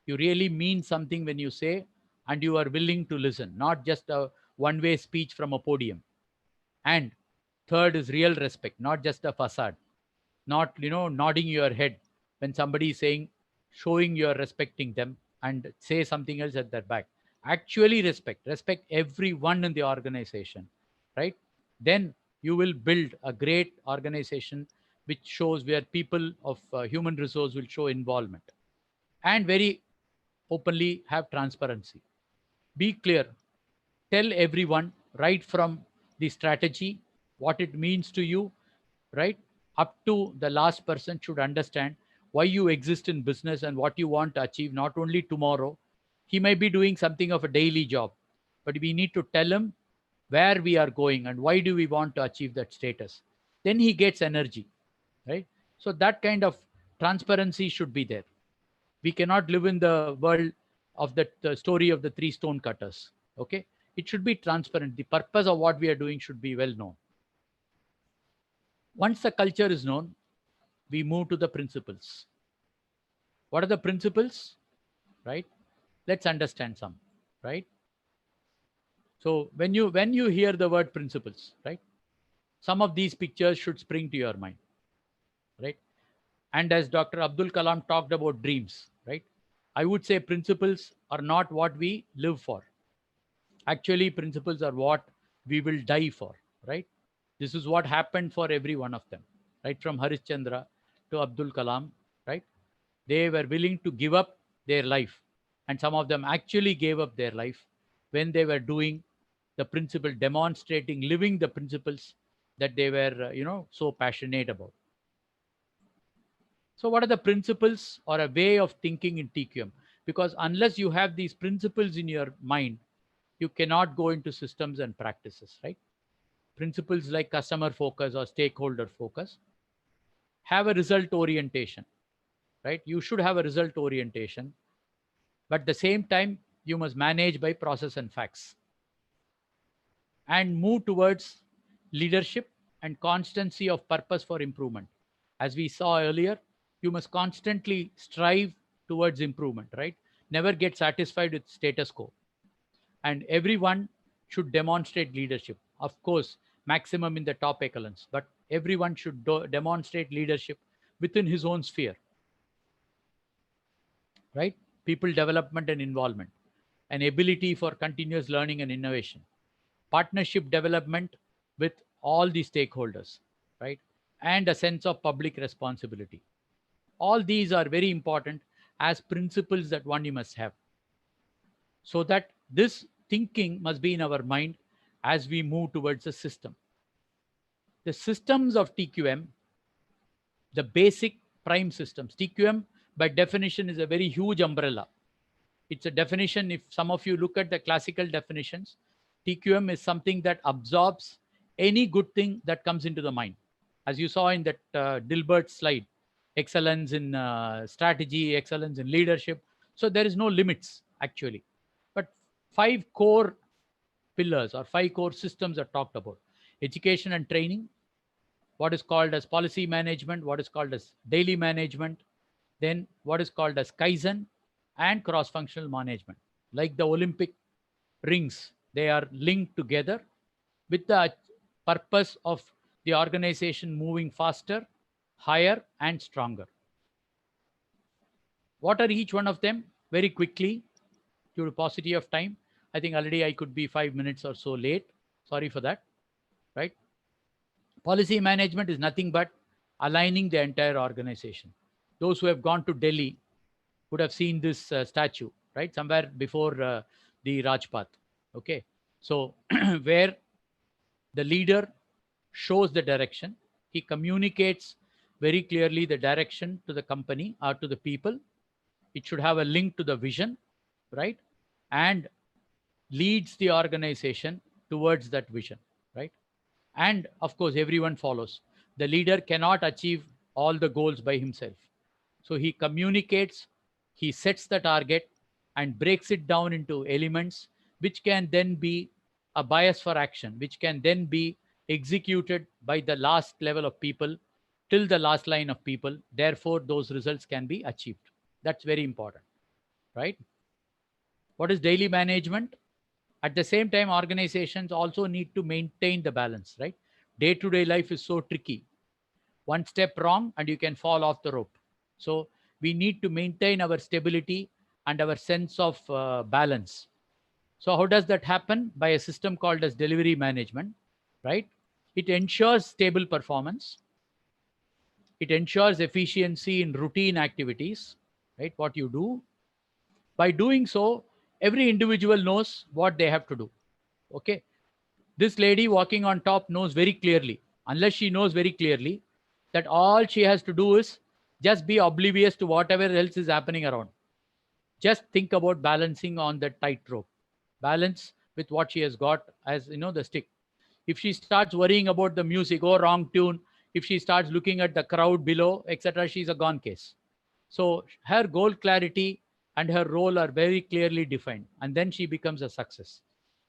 You really mean something when you say, and you are willing to listen, not just a one-way speech from a podium. And third is real respect, not just a facade, not nodding your head when somebody is saying, showing you're respecting them, and say something else at their back. Actually respect everyone in the organization, right? Then you will build a great organization which shows where people of human resource will show involvement and very openly have transparency. Be clear. Tell everyone right from the strategy, what it means to you, right? Up to the last person should understand why you exist in business and what you want to achieve, not only tomorrow. He may be doing something of a daily job, but we need to tell him where we are going and why do we want to achieve that status. Then he gets energy, right? So that kind of transparency should be there. We cannot live in the world of the story of the 3 stone cutters. Okay, it should be transparent. The purpose of what we are doing should be well known. Once the culture is known, we move to the principles. What are the principles, right? Let's understand some, right? So when you hear the word principles, right, some of these pictures should spring to your mind, right? And as Dr. Abdul Kalam talked about dreams, right, I would say principles are not what we live for. Actually, principles are what we will die for, right? This is what happened for every one of them, right? From Harishchandra to Abdul Kalam, right? They were willing to give up their life. And some of them actually gave up their life when they were doing the principle, demonstrating, living the principles that they were, so passionate about. So what are the principles or a way of thinking in TQM? Because unless you have these principles in your mind, you cannot go into systems and practices, right? Principles like customer focus or stakeholder focus have a result orientation, right? You should have a result orientation, but at the same time, you must manage by process and facts and move towards leadership and constancy of purpose for improvement. As we saw earlier, you must constantly strive towards improvement, right? Never get satisfied with status quo. And everyone should demonstrate leadership. Of course, maximum in the top echelons, but everyone should demonstrate leadership within his own sphere, right? People development and involvement, an ability for continuous learning and innovation, partnership development with all the stakeholders, right? And a sense of public responsibility. All these are very important as principles that one you must have, so that this thinking must be in our mind as we move towards the system. The systems of TQM, the basic prime systems. TQM, by definition, is a very huge umbrella. It's a definition. If some of you look at the classical definitions, TQM is something that absorbs any good thing that comes into the mind. As you saw in that Dilbert slide, excellence in strategy, excellence in leadership. So there is no limits actually. But 5 core pillars or 5 core systems are talked about: education and training, what is called as policy management, what is called as daily management, then what is called as Kaizen, and cross-functional management. Like the Olympic rings, they are linked together with the purpose of the organization moving faster, higher, and stronger. What are each one of them? Very quickly, due to paucity of time. I think already I could be 5 minutes or so late. Sorry for that, right? Policy management is nothing but aligning the entire organization. Those who have gone to Delhi would have seen this statue, right? Somewhere before the Rajpath. Okay. So where the leader shows the direction, he communicates very clearly the direction to the company or to the people. It should have a link to the vision, right? And leads the organization towards that vision, right? And of course, everyone follows. The leader cannot achieve all the goals by himself. So he communicates, he sets the target and breaks it down into elements which can then be a bias for action, which can then be executed by the last level of people till the last line of people. Therefore, those results can be achieved. That's very important, right? What is daily management? At the same time, organizations also need to maintain the balance, right? Day-to-day life is so tricky. One step wrong and you can fall off the rope. So we need to maintain our stability and our sense of balance. So how does that happen? By a system called as delivery management, right? It ensures stable performance. It ensures efficiency in routine activities, right? What you do. By doing so, every individual knows what they have to do. Okay. This lady walking on top knows very clearly, unless she knows very clearly, that all she has to do is just be oblivious to whatever else is happening around. Just think about balancing on that tightrope. Balance with what she has got as, the stick. If she starts worrying about the music, oh, wrong tune, if she starts looking at the crowd below, etc., she's a gone case. So her goal clarity and her role are very clearly defined, and then she becomes a success,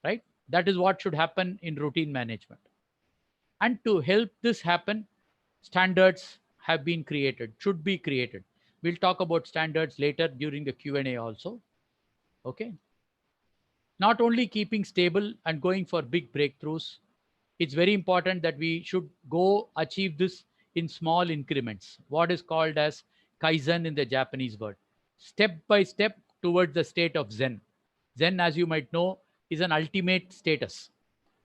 right? That is what should happen in routine management. And to help this happen, standards have been created, should be created. We'll talk about standards later during the Q&A also. Okay. Not only keeping stable and going for big breakthroughs, it's very important that we should go achieve this in small increments, what is called as Kaizen in the Japanese word. Step by step towards the state of Zen. Zen, as you might know, is an ultimate status.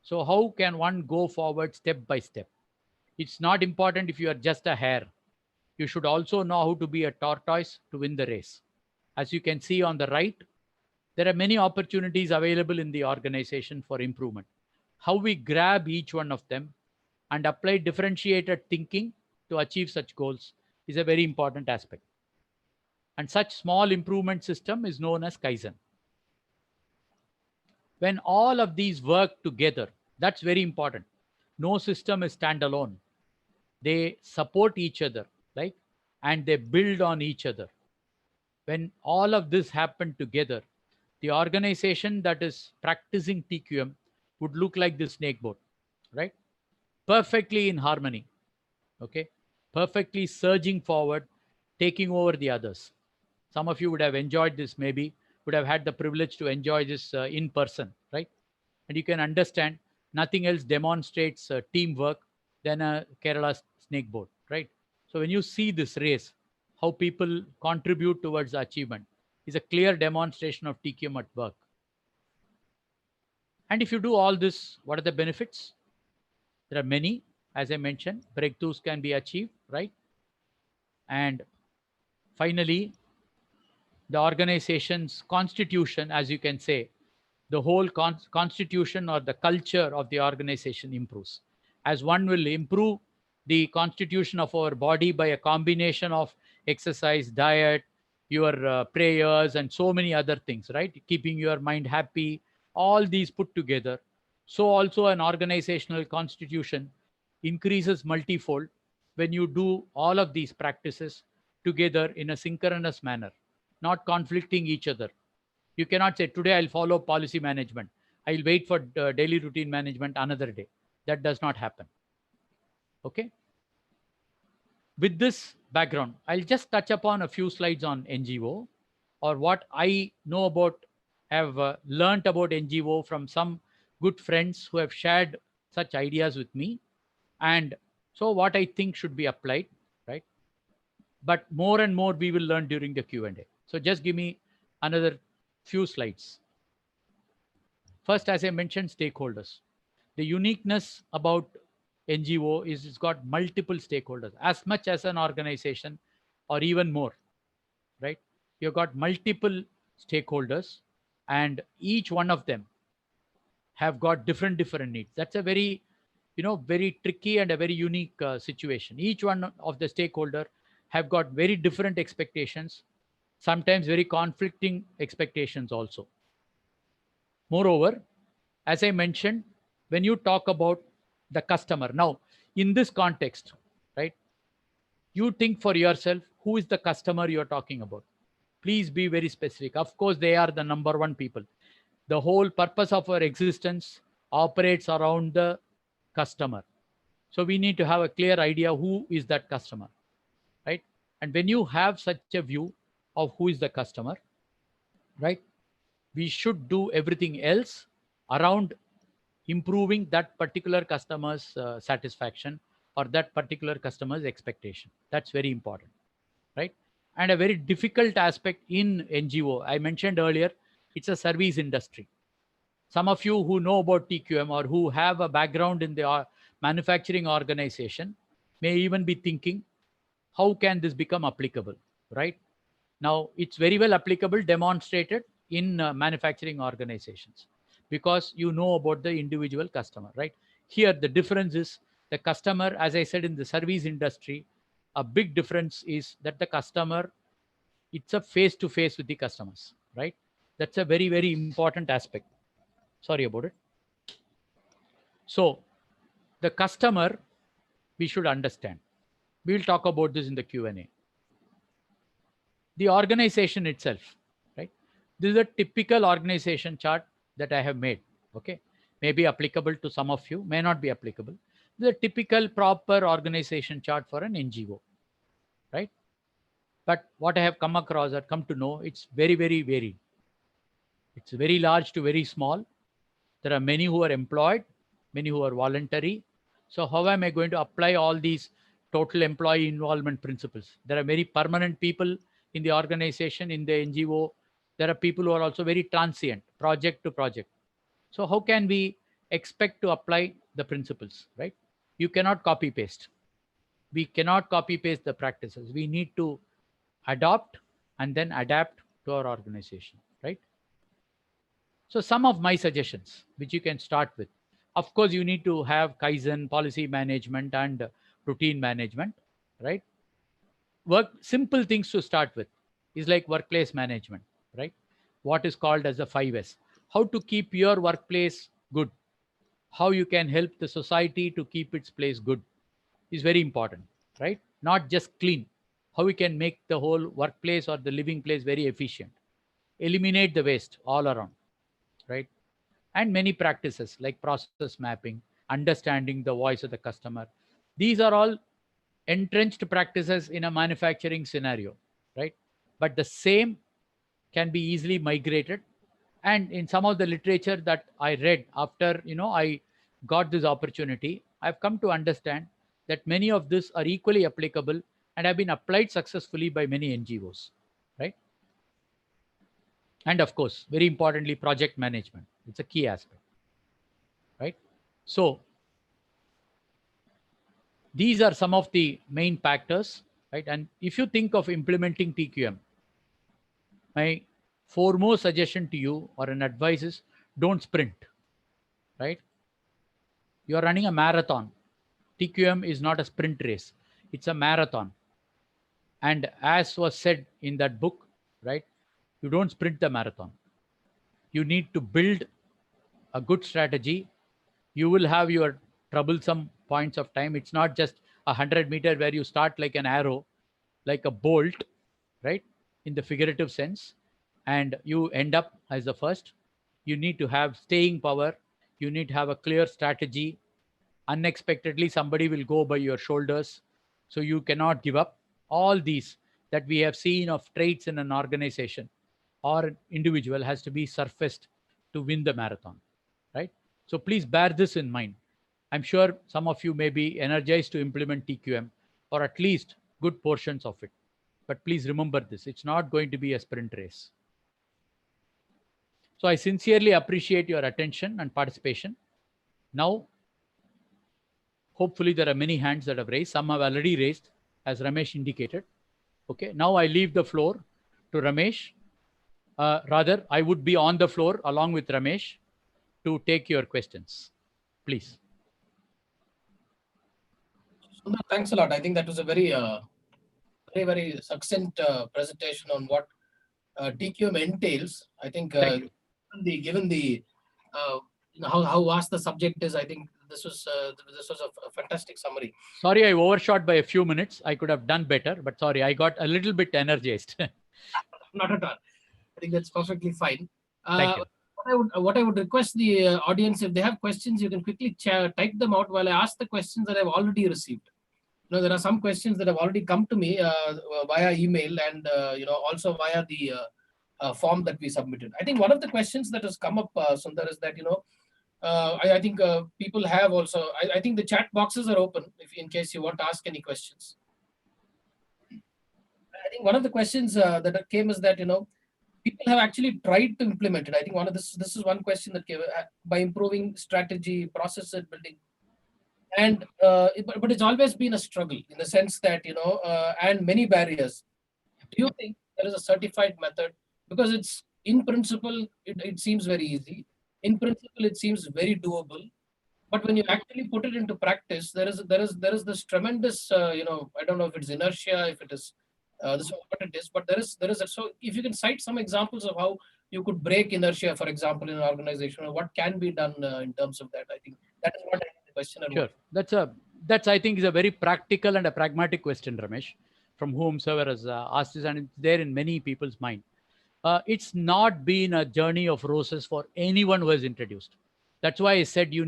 So how can one go forward step by step? It's not important if you are just a hare. You should also know how to be a tortoise to win the race. As you can see on the right, there are many opportunities available in the organization for improvement. How we grab each one of them and apply differentiated thinking to achieve such goals is a very important aspect. And such small improvement system is known as Kaizen. When all of these work together, that's very important. No system is standalone. They support each other, right? And they build on each other. When all of this happen together, the organization that is practicing TQM would look like the snakeboard, right? Perfectly in harmony, okay? Perfectly surging forward, taking over the others. Some of you would have enjoyed this, maybe would have had the privilege to enjoy this in person, right? And you can understand nothing else demonstrates teamwork than a Kerala snakeboard, right? So when you see this race, how people contribute towards the achievement is a clear demonstration of TQM at work. And if you do all this, what are the benefits? There are many. As I mentioned, breakthroughs can be achieved, right? And finally, the organization's constitution, as you can say, the whole constitution or the culture of the organization improves. As one will improve the constitution of our body by a combination of exercise, diet, your prayers, and so many other things, right? Keeping your mind happy, all these put together. So also an organizational constitution increases multifold when you do all of these practices together in a synchronous manner, not conflicting each other. You cannot say, today I'll follow policy management, I'll wait for daily routine management another day. That does not happen. Okay. With this background, I'll just touch upon a few slides on NGO, or what I know about, have learnt about NGO from some good friends who have shared such ideas with me. And so what I think should be applied, right? But more and more we will learn during the Q&A. So just give me another few slides. First, as I mentioned, stakeholders. The uniqueness about NGO is it's got multiple stakeholders, as much as an organization or even more, right? You've got multiple stakeholders, and each one of them have got different needs. That's a very, very tricky and a very unique situation. Each one of the stakeholder have got very different expectations, sometimes very conflicting expectations also. Moreover, as I mentioned, when you talk about the customer, now in this context, right, you think for yourself, who is the customer you're talking about? Please be very specific. Of course, they are the number one people. The whole purpose of our existence operates around the customer. So we need to have a clear idea who is that customer, right? And when you have such a view of who is the customer, right, we should do everything else around improving that particular customer's satisfaction or that particular customer's expectation. That's very important, right? And a very difficult aspect in NGO, I mentioned earlier, it's a service industry. Some of you who know about TQM or who have a background in the manufacturing organization may even be thinking, how can this become applicable, right? Now, it's very well applicable, demonstrated in manufacturing organizations, because you know about the individual customer, right? Here, the difference is the customer, as I said, in the service industry, a big difference is that the customer, it's a face-to-face with the customers, right? That's a very, very important aspect. Sorry about it. So the customer, we should understand. We'll talk about this in the Q&A. The organization itself, right? This is a typical organization chart that I have made, okay? May be applicable to some of you, may not be applicable. This is a typical proper organization chart for an NGO, right? But what I have come across or come to know, it's very, very varied. It's very large to very small. There are many who are employed, many who are voluntary. So how am I going to apply all these total employee involvement principles? There are very permanent people in the organization, in the NGO. There are people who are also very transient, project to project. So how can we expect to apply the principles, right? You cannot copy paste. We cannot copy paste the practices. We need to adopt and then adapt to our organization, right? So some of my suggestions, which you can start with. Of course, you need to have Kaizen, policy management, and routine management, right? Simple things to start with is like workplace management, right? What is called as the 5S. How to keep your workplace good. How you can help the society to keep its place good is very important, right? Not just clean. How we can make the whole workplace or the living place very efficient. Eliminate the waste all around, right? And many practices like process mapping, understanding the voice of the customer. These are all entrenched practices in a manufacturing scenario, right? But the same can be easily migrated. And in some of the literature that I read after, I got this opportunity, I've come to understand that many of this are equally applicable and have been applied successfully by many NGOs, right? And of course, very importantly, project management. It's a key aspect, right? So these are some of the main factors, right? And if you think of implementing TQM, my foremost suggestion to you or an advice is don't sprint, right? You are running a marathon. TQM is not a sprint race. It's a marathon. And as was said in that book, right? You don't sprint the marathon. You need to build a good strategy. You will have your troublesome points of time. It's not just 100 meter where you start like an arrow, like a bolt, right? In the figurative sense, and you end up as the first. You need to have staying power. You need to have a clear strategy. Unexpectedly, somebody will go by your shoulders. So you cannot give up. All these that we have seen of traits in an organization or an individual has to be surfaced to win the marathon, right? So please bear this in mind. I'm sure some of you may be energized to implement TQM or at least good portions of it. But please remember this, it's not going to be a sprint race. So I sincerely appreciate your attention and participation. Now, hopefully there are many hands that have raised. Some have already raised, as Ramesh indicated. Okay, now I leave the floor to Ramesh. Rather, I would be on the floor along with Ramesh to take your questions. Please. Sundar, thanks a lot. I think that was a very, very succinct presentation on what TQM entails. I think given the how vast the subject is, I think this was a fantastic summary. Sorry, I overshot by a few minutes. I could have done better, but sorry, I got a little bit energized. Not at all. I think that's perfectly fine. Thank you. What I would request the audience, if they have questions, you can quickly type them out while I ask the questions that I've already received. There are some questions that have already come to me via email and also via the form that we submitted. I think one of the questions that has come up, Sundar, is that I think people have also. I think the chat boxes are open if in case you want to ask any questions. I think one of the questions that came is that people have actually tried to implement it. I think this is one question that came by improving strategy, process and building. And but it's always been a struggle in the sense that and many barriers. Do you think there is a certified method? Because it's in principle it seems very easy. In principle it seems very doable. But when you actually put it into practice, there is this tremendous I don't know if it's inertia, if it is this is what it is, but there is so if you can cite some examples of how you could break inertia, for example, in an organization, or what can be done in terms of that. I think that is what the question. Sure, that's I think is a very practical and a pragmatic question, Ramesh, from whomsoever has asked this, and it's there in many people's mind. It's not been a journey of roses for anyone who has introduced. That's why I said you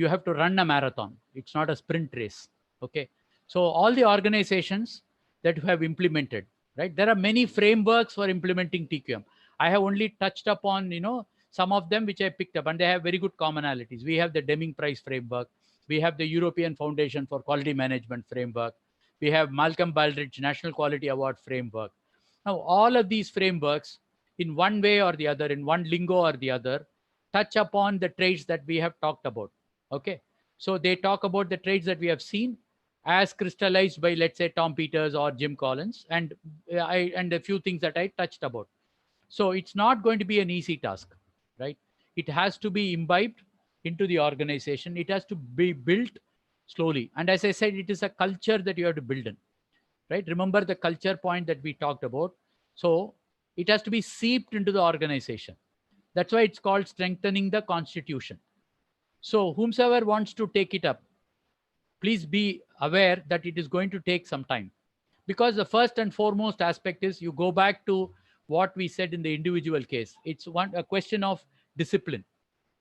have to run a marathon. It's not a sprint race. Okay. So all the organizations that have implemented, right? There are many frameworks for implementing TQM. I have only touched upon, some of them which I picked up, and they have very good commonalities. We have the Deming Prize framework. We have the European Foundation for Quality Management framework. We have Malcolm Baldrige National Quality Award framework. Now, all of these frameworks, in one way or the other, in one lingo or the other, touch upon the traits that we have talked about. Okay. So they talk about the traits that we have seen as crystallized by, let's say, Tom Peters or Jim Collins, and a few things that I touched about. So it's not going to be an easy task, right? It has to be imbibed into the organization. It has to be built slowly. And as I said, it is a culture that you have to build in, right? Remember the culture point that we talked about. So it has to be seeped into the organization. That's why it's called strengthening the constitution. So whomsoever wants to take it up, please be aware that it is going to take some time, because the first and foremost aspect is you go back to what we said in the individual case. It's a question of discipline,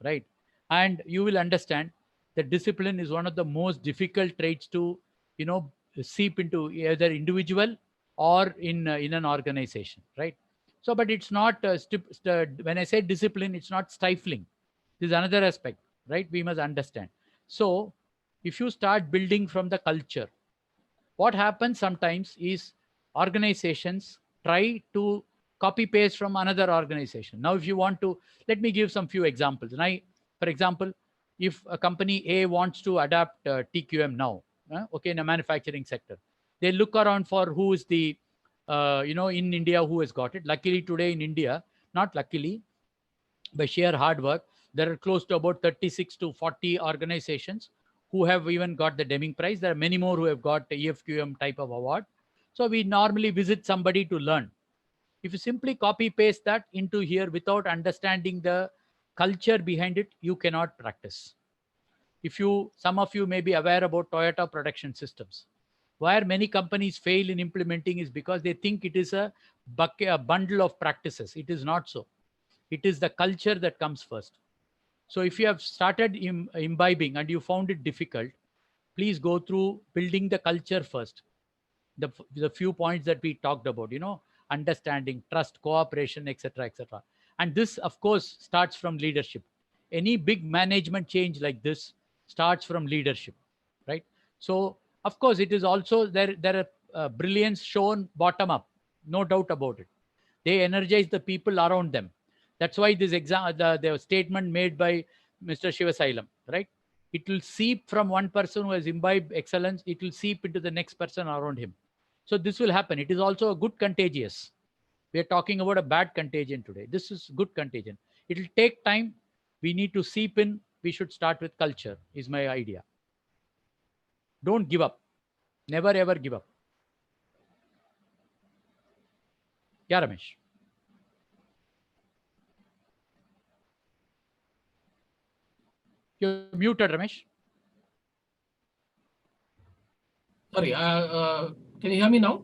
right? And you will understand that discipline is one of the most difficult traits to, seep into either individual or in an organization, right? So, but it's not when I say discipline, it's not stifling. This is another aspect, right? We must understand. So, if you start building from the culture, what happens sometimes is organizations try to copy paste from another organization. Now, if you want to, let me give some few examples. And for example, if a company A wants to adapt TQM now, okay, in a manufacturing sector, they look around for who is the, in India, who has got it. Luckily today in India, not luckily, by sheer hard work. There are close to about 36 to 40 organizations who have even got the Deming Prize. There are many more who have got the EFQM type of award. So we normally visit somebody to learn. If you simply copy paste that into here without understanding the culture behind it, you cannot practice. Some of you may be aware about Toyota production systems. Where many companies fail in implementing is because they think it is a bundle of practices. It is not so. It is the culture that comes first. So if you have started imbibing and you found it difficult, please go through building the culture first. The few points that we talked about, understanding, trust, cooperation, etc., etc. And this, of course, starts from leadership. Any big management change like this starts from leadership, right? So, of course, it is also there are brilliance shown bottom up, no doubt about it. They energize the people around them. That's why this the statement made by Mr. Shivasailam, right? It will seep from one person who has imbibed excellence, it will seep into the next person around him. So this will happen. It is also a good contagious. We are talking about a bad contagion today. This is good contagion. It will take time. We need to seep in. We should start with culture, is my idea. Don't give up. Never ever give up. Yeah, Ramesh. You're muted, Ramesh. Sorry, can you hear me now?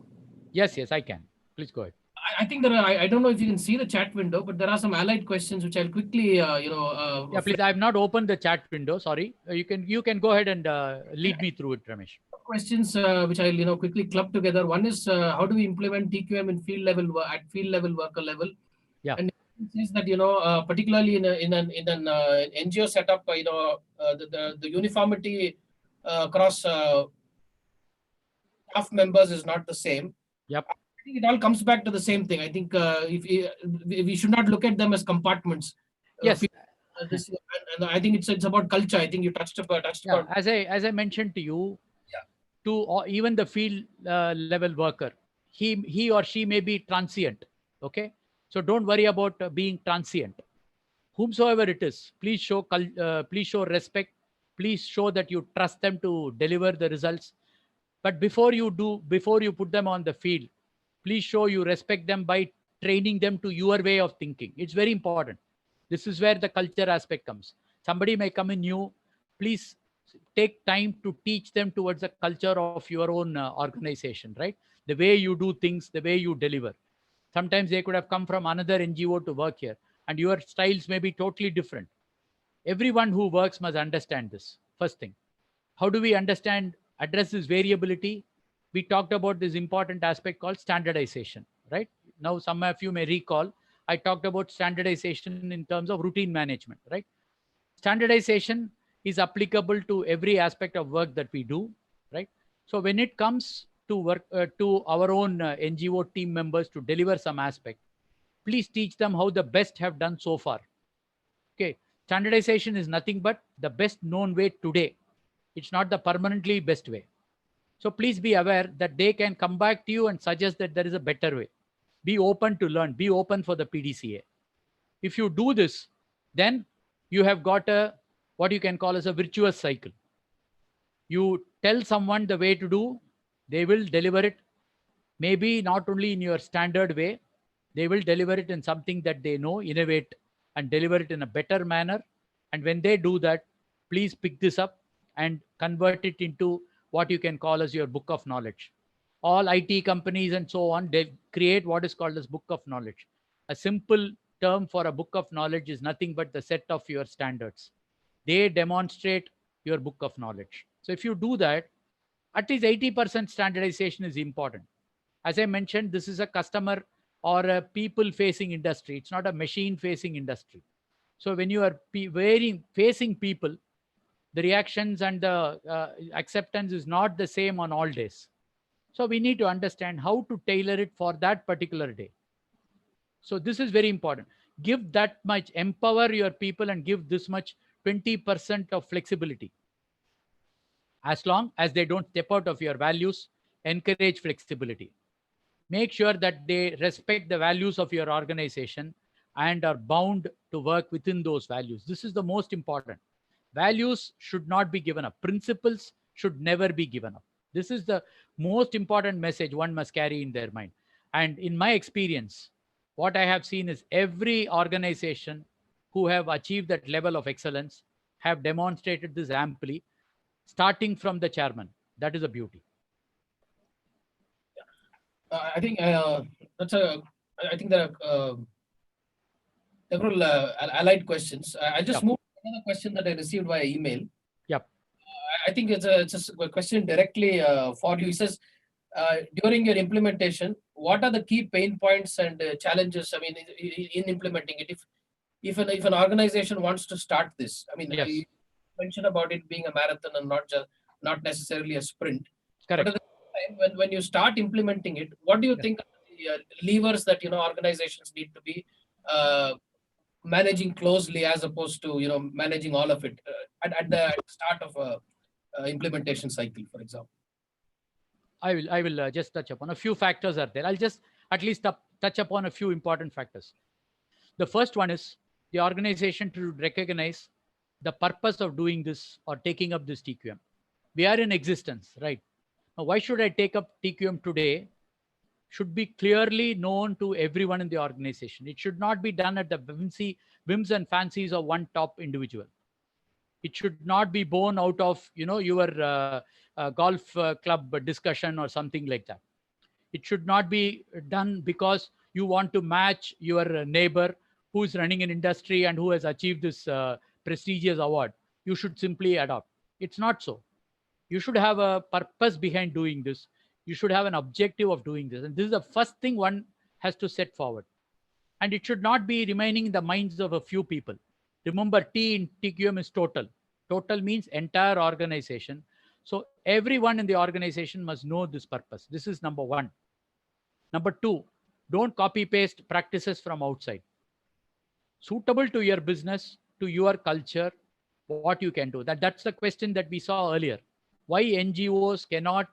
Yes, I can. Please go ahead. I think I don't know if you can see the chat window, but there are some allied questions which I'll quickly, yeah, please. I have not opened the chat window. Sorry. You can go ahead and lead me through it, Ramesh. Questions which I'll quickly club together. One is how do we implement TQM in field level at field level worker level? Yeah. And it says that particularly in an NGO setup, the uniformity across staff members is not the same. Yep. I think it all comes back to the same thing. I think if we should not look at them as compartments. Yes. And I think it's about culture. I think you touched upon. As I mentioned to you, to even the field level worker, he or she may be transient. Okay, so don't worry about being transient. Whomsoever it is, please show respect. Please show that you trust them to deliver the results. But before you put them on the field, please show you respect them by training them to your way of thinking. It's very important. This is where the culture aspect comes. Somebody may come in new. Please take time to teach them towards the culture of your own organization, right? The way you do things, the way you deliver. Sometimes they could have come from another NGO to work here, and your styles may be totally different. Everyone who works must understand this. First thing, how do we address this variability? We talked about this important aspect called standardization, right? Now, some of you may recall, I talked about standardization in terms of routine management, right? Standardization is applicable to every aspect of work that we do, right? So when it comes to work to our own NGO team members to deliver some aspect, please teach them how the best have done so far. Okay, standardization is nothing but the best known way today. It's not the permanently best way. So please be aware that they can come back to you and suggest that there is a better way. Be open to learn. Be open for the PDCA. If you do this, then you have got what you can call as a virtuous cycle. You tell someone the way to do, they will deliver it. Maybe not only in your standard way, they will deliver it in something that they know, innovate, and deliver it in a better manner. And when they do that, please pick this up and convert it into what you can call as your book of knowledge. All IT companies and so on, they create what is called as book of knowledge. A simple term for a book of knowledge is nothing but the set of your standards. They demonstrate your book of knowledge. So if you do that, at least 80% standardization is important. As I mentioned, this is a customer or a people facing industry. It's not a machine facing industry. So when you are facing people, the reactions and the acceptance is not the same on all days. So we need to understand how to tailor it for that particular day. So this is very important. Give that much, empower your people and give this much 20% of flexibility. As long as they don't step out of your values, encourage flexibility. Make sure that they respect the values of your organization and are bound to work within those values. This is the most important. Values should not be given up. Principles should never be given up. This is the most important message one must carry in their mind. And in my experience, what I have seen is every organization who have achieved that level of excellence have demonstrated this amply, starting from the chairman. That is a beauty. I think that's a. I think there are several allied questions. I'll just move to another question that I received via email. Yep. I think it's a question directly for you. He says, during your implementation, what are the key pain points and challenges? I mean, in implementing it, if an organization wants to start this, I mean, Yes. you mentioned about it being a marathon and not necessarily a sprint. Correct. But at the same time, when you start implementing it, what do you think are the levers that organizations need to be managing closely as opposed to managing all of it at the start of a implementation cycle, for example? I will just touch upon a few factors are there. I'll just at least touch upon a few important factors. The first one is the organization to recognize the purpose of doing this or taking up this TQM. We are in existence, right? Now, why should I take up TQM today? Should be clearly known to everyone in the organization. It should not be done at the whims and fancies of one top individual. It should not be born out of your golf club discussion or something like that. It should not be done because you want to match your neighbor who is running an industry and who has achieved this prestigious award. You should simply adopt. It's not so. You should have a purpose behind doing this. You should have an objective of doing this. And this is the first thing one has to set forward. And it should not be remaining in the minds of a few people. Remember, T in TQM is total. Total means entire organization. So everyone in the organization must know this purpose. This is number one. Number two, don't copy paste practices from outside. Suitable to your business, to your culture, what you can do. That's the question that we saw earlier. Why NGOs cannot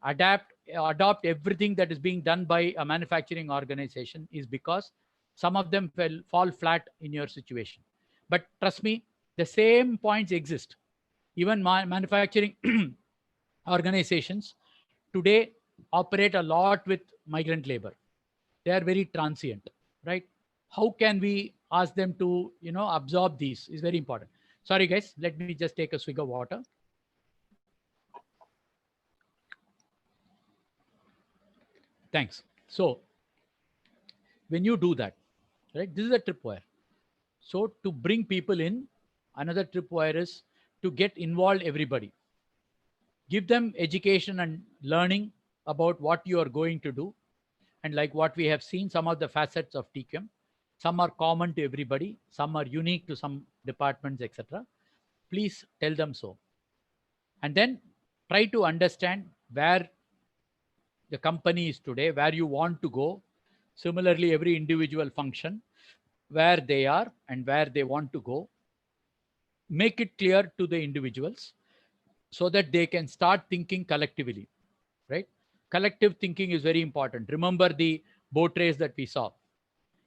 adopt everything that is being done by a manufacturing organization is because some of them fall flat in your situation. But trust me, the same points exist. Even manufacturing organizations today operate a lot with migrant labor. They are very transient, right? How can we ask them to, absorb these is very important. Sorry, guys, let me just take a swig of water. Thanks. So when you do that, right, this is a tripwire. So to bring people in, another tripwire is to get involved everybody. Give them education and learning about what you are going to do. And like what we have seen, some of the facets of TQM, some are common to everybody, some are unique to some departments, etc. Please tell them so. And then try to understand where the company is today, where you want to go. Similarly, every individual function, where they are and where they want to go. Make it clear to the individuals so that they can start thinking collectively, right? Collective thinking is very important. Remember the boat race that we saw.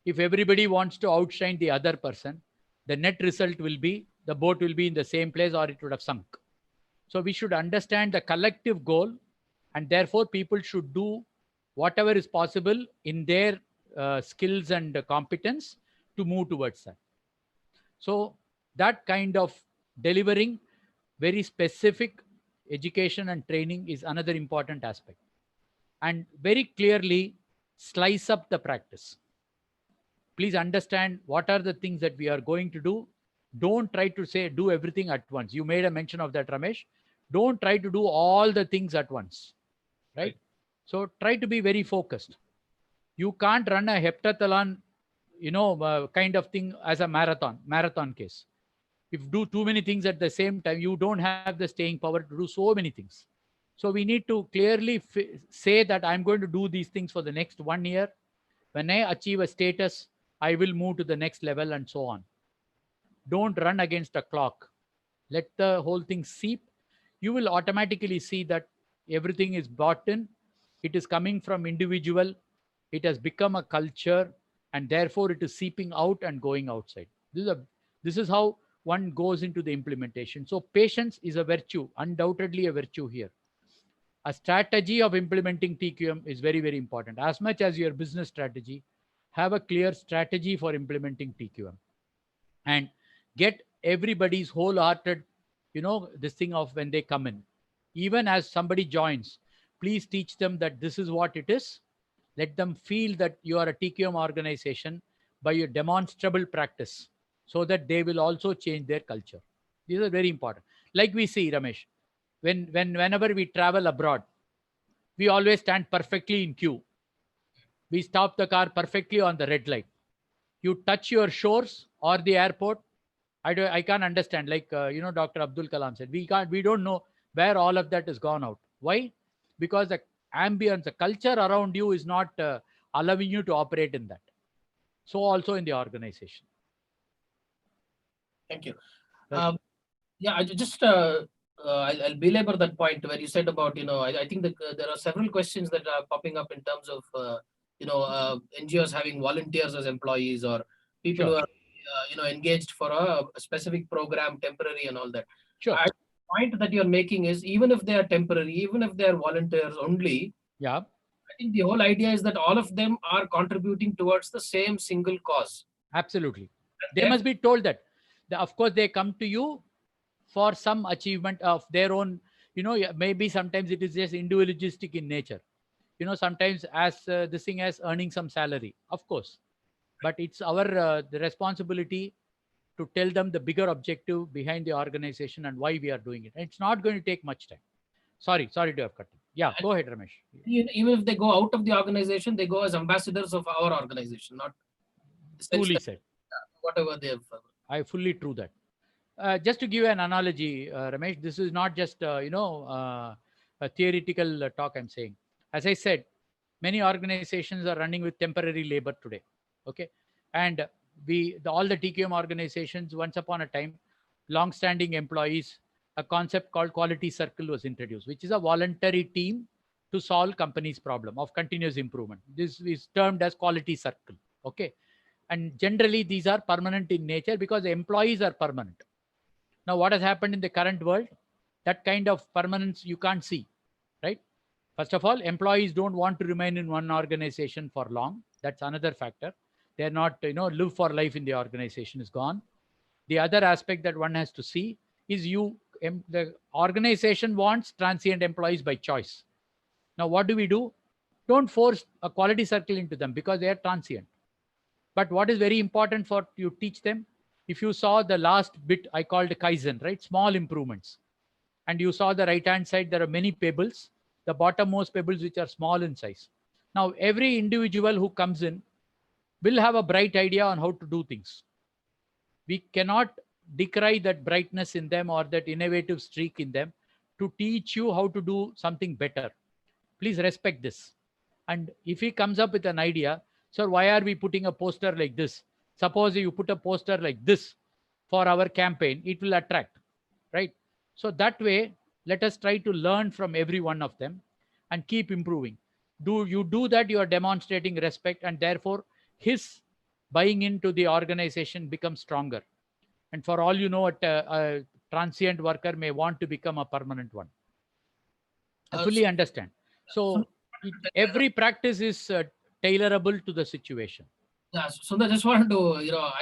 If everybody wants to outshine the other person, the net result will be the boat will be in the same place or it would have sunk. So we should understand the collective goal, and therefore people should do whatever is possible in their skills and competence to move towards that. So that kind of delivering very specific education and training is another important aspect. And very clearly slice up the practice. Please understand what are the things that we are going to do. Don't try to do everything at once. You made a mention of that, Ramesh. Don't try to do all the things at once, right? So try to be very focused. You can't run a heptathlon, kind of thing as a marathon case. If you do too many things at the same time, you don't have the staying power to do so many things. So we need to clearly say that I'm going to do these things for the next 1 year. When I achieve a status, I will move to the next level and so on. Don't run against a clock. Let the whole thing seep. You will automatically see that everything is bought in. It is coming from individual. It has become a culture, and therefore it is seeping out and going outside. This is how one goes into the implementation. So patience is a virtue, undoubtedly a virtue here. A strategy of implementing TQM is very, very important. As much as your business strategy, have a clear strategy for implementing TQM and get everybody's wholehearted, this thing of when they come in. Even as somebody joins, please teach them that this is what it is. Let them feel that you are a TQM organization by your demonstrable practice so that they will also change their culture. These are very important. Like we see, Ramesh, whenever we travel abroad, we always stand perfectly in queue. We stop the car perfectly on the red light. You touch your shores or the airport, I can't understand. Like Dr. Abdul Kalam said, we don't know where all of that has gone out. Why? Because the ambience, the culture around you is not allowing you to operate in that. So also in the organization. Thank you. Yeah, I just I'll belabor that point where you said about, I think that there are several questions that are popping up in terms of, NGOs having volunteers as employees or people Sure. who are, engaged for a specific program, temporary and all that. Sure. The point that you're making is even if they are temporary, even if they are volunteers only, yeah, I think the whole idea is that all of them are contributing towards the same single cause. absolutely. They must be told that. Of course, they come to you for some achievement of their own, maybe sometimes it is just individualistic in nature. Sometimes as this thing as earning some salary, of course. But it's our the responsibility to tell them the bigger objective behind the organization and why we are doing it. And it's not going to take much time. Sorry to have cut in. Yeah, go ahead, Ramesh. Even if they go out of the organization, they go as ambassadors of our organization, not Truly said. Whatever they have. I fully true that. Just to give you an analogy, Ramesh, this is not just a theoretical talk I'm saying. As I said, many organizations are running with temporary labor today. Okay, and all the TQM organizations, once upon a time, long-standing employees, a concept called quality circle was introduced, which is a voluntary team to solve company's problem of continuous improvement. This is termed as quality circle. Okay, and generally these are permanent in nature because the employees are permanent. Now, what has happened in the current world? That kind of permanence you can't see, right? First of all, employees don't want to remain in one organization for long. That's another factor. They're not, live for life in the organization is gone. The other aspect that one has to see is the organization wants transient employees by choice. Now, what do? Don't force a quality circle into them because they are transient. But what is very important for you teach them, if you saw the last bit I called Kaizen, right? Small improvements. And you saw the right-hand side, there are many pebbles, the bottommost pebbles which are small in size. Now, every individual who comes in will have a bright idea on how to do things. We cannot decry that brightness in them or that innovative streak in them to teach you how to do something better. Please respect this. And if he comes up with an idea, sir, why are we putting a poster like this? Suppose you put a poster like this for our campaign, it will attract, right? So that way, let us try to learn from every one of them and keep improving. Do you do that, you are demonstrating respect, and therefore his buying into the organization becomes stronger. And for all you know, a transient worker may want to become a permanent one. I fully understand. So every practice is tailorable to the situation. Yeah, so I just wanted to,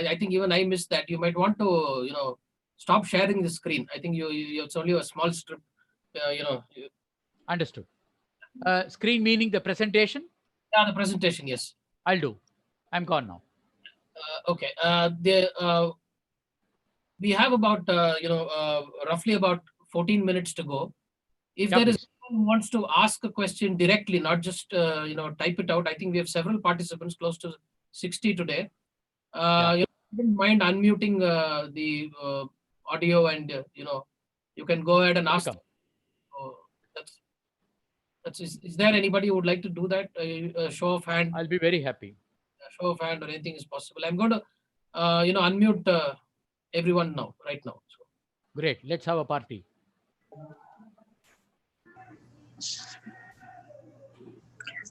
I think even I missed that. You might want to, stop sharing the screen. I think it's only a small strip, Understood. Screen meaning the presentation? Yeah, the presentation, yes. I'll do. I'm gone now. Okay. We have about, roughly about 14 minutes to go. If there is someone who wants to ask a question directly, not just, type it out, I think we have several participants, close to 60 today. You don't mind unmuting the audio and, you can go ahead and ask. Is there anybody who would like to do that? A show of hand? I'll be very happy. A show of hand or anything is possible. I'm going to, unmute everyone now, right now. So. Great. Let's have a party.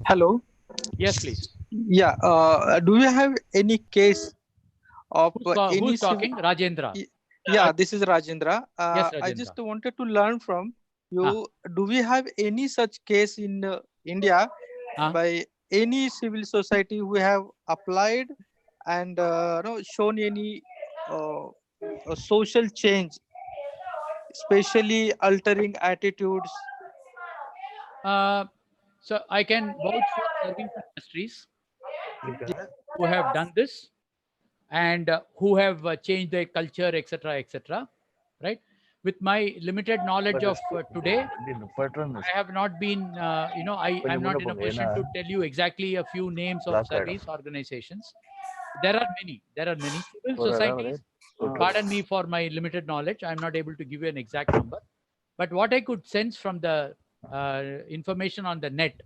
Hello. Yes, please. Yeah. Do you have any case of any Who's talking? Rajendra. Yeah, this is Rajendra. Yes, I Rajendra. just wanted to learn from you. Ah. Do we have any such case in India by any civil society who have applied and shown any social change, especially altering attitudes? So I can vouch for serving industries who have done this and who have changed their culture, etc., etc. Right? With my limited knowledge of today, I have not been, I'm not in a position to tell you exactly a few names of service organizations. There are many. There are many civil societies. Pardon me for my limited knowledge. I'm not able to give you an exact number. But what I could sense from the information on the net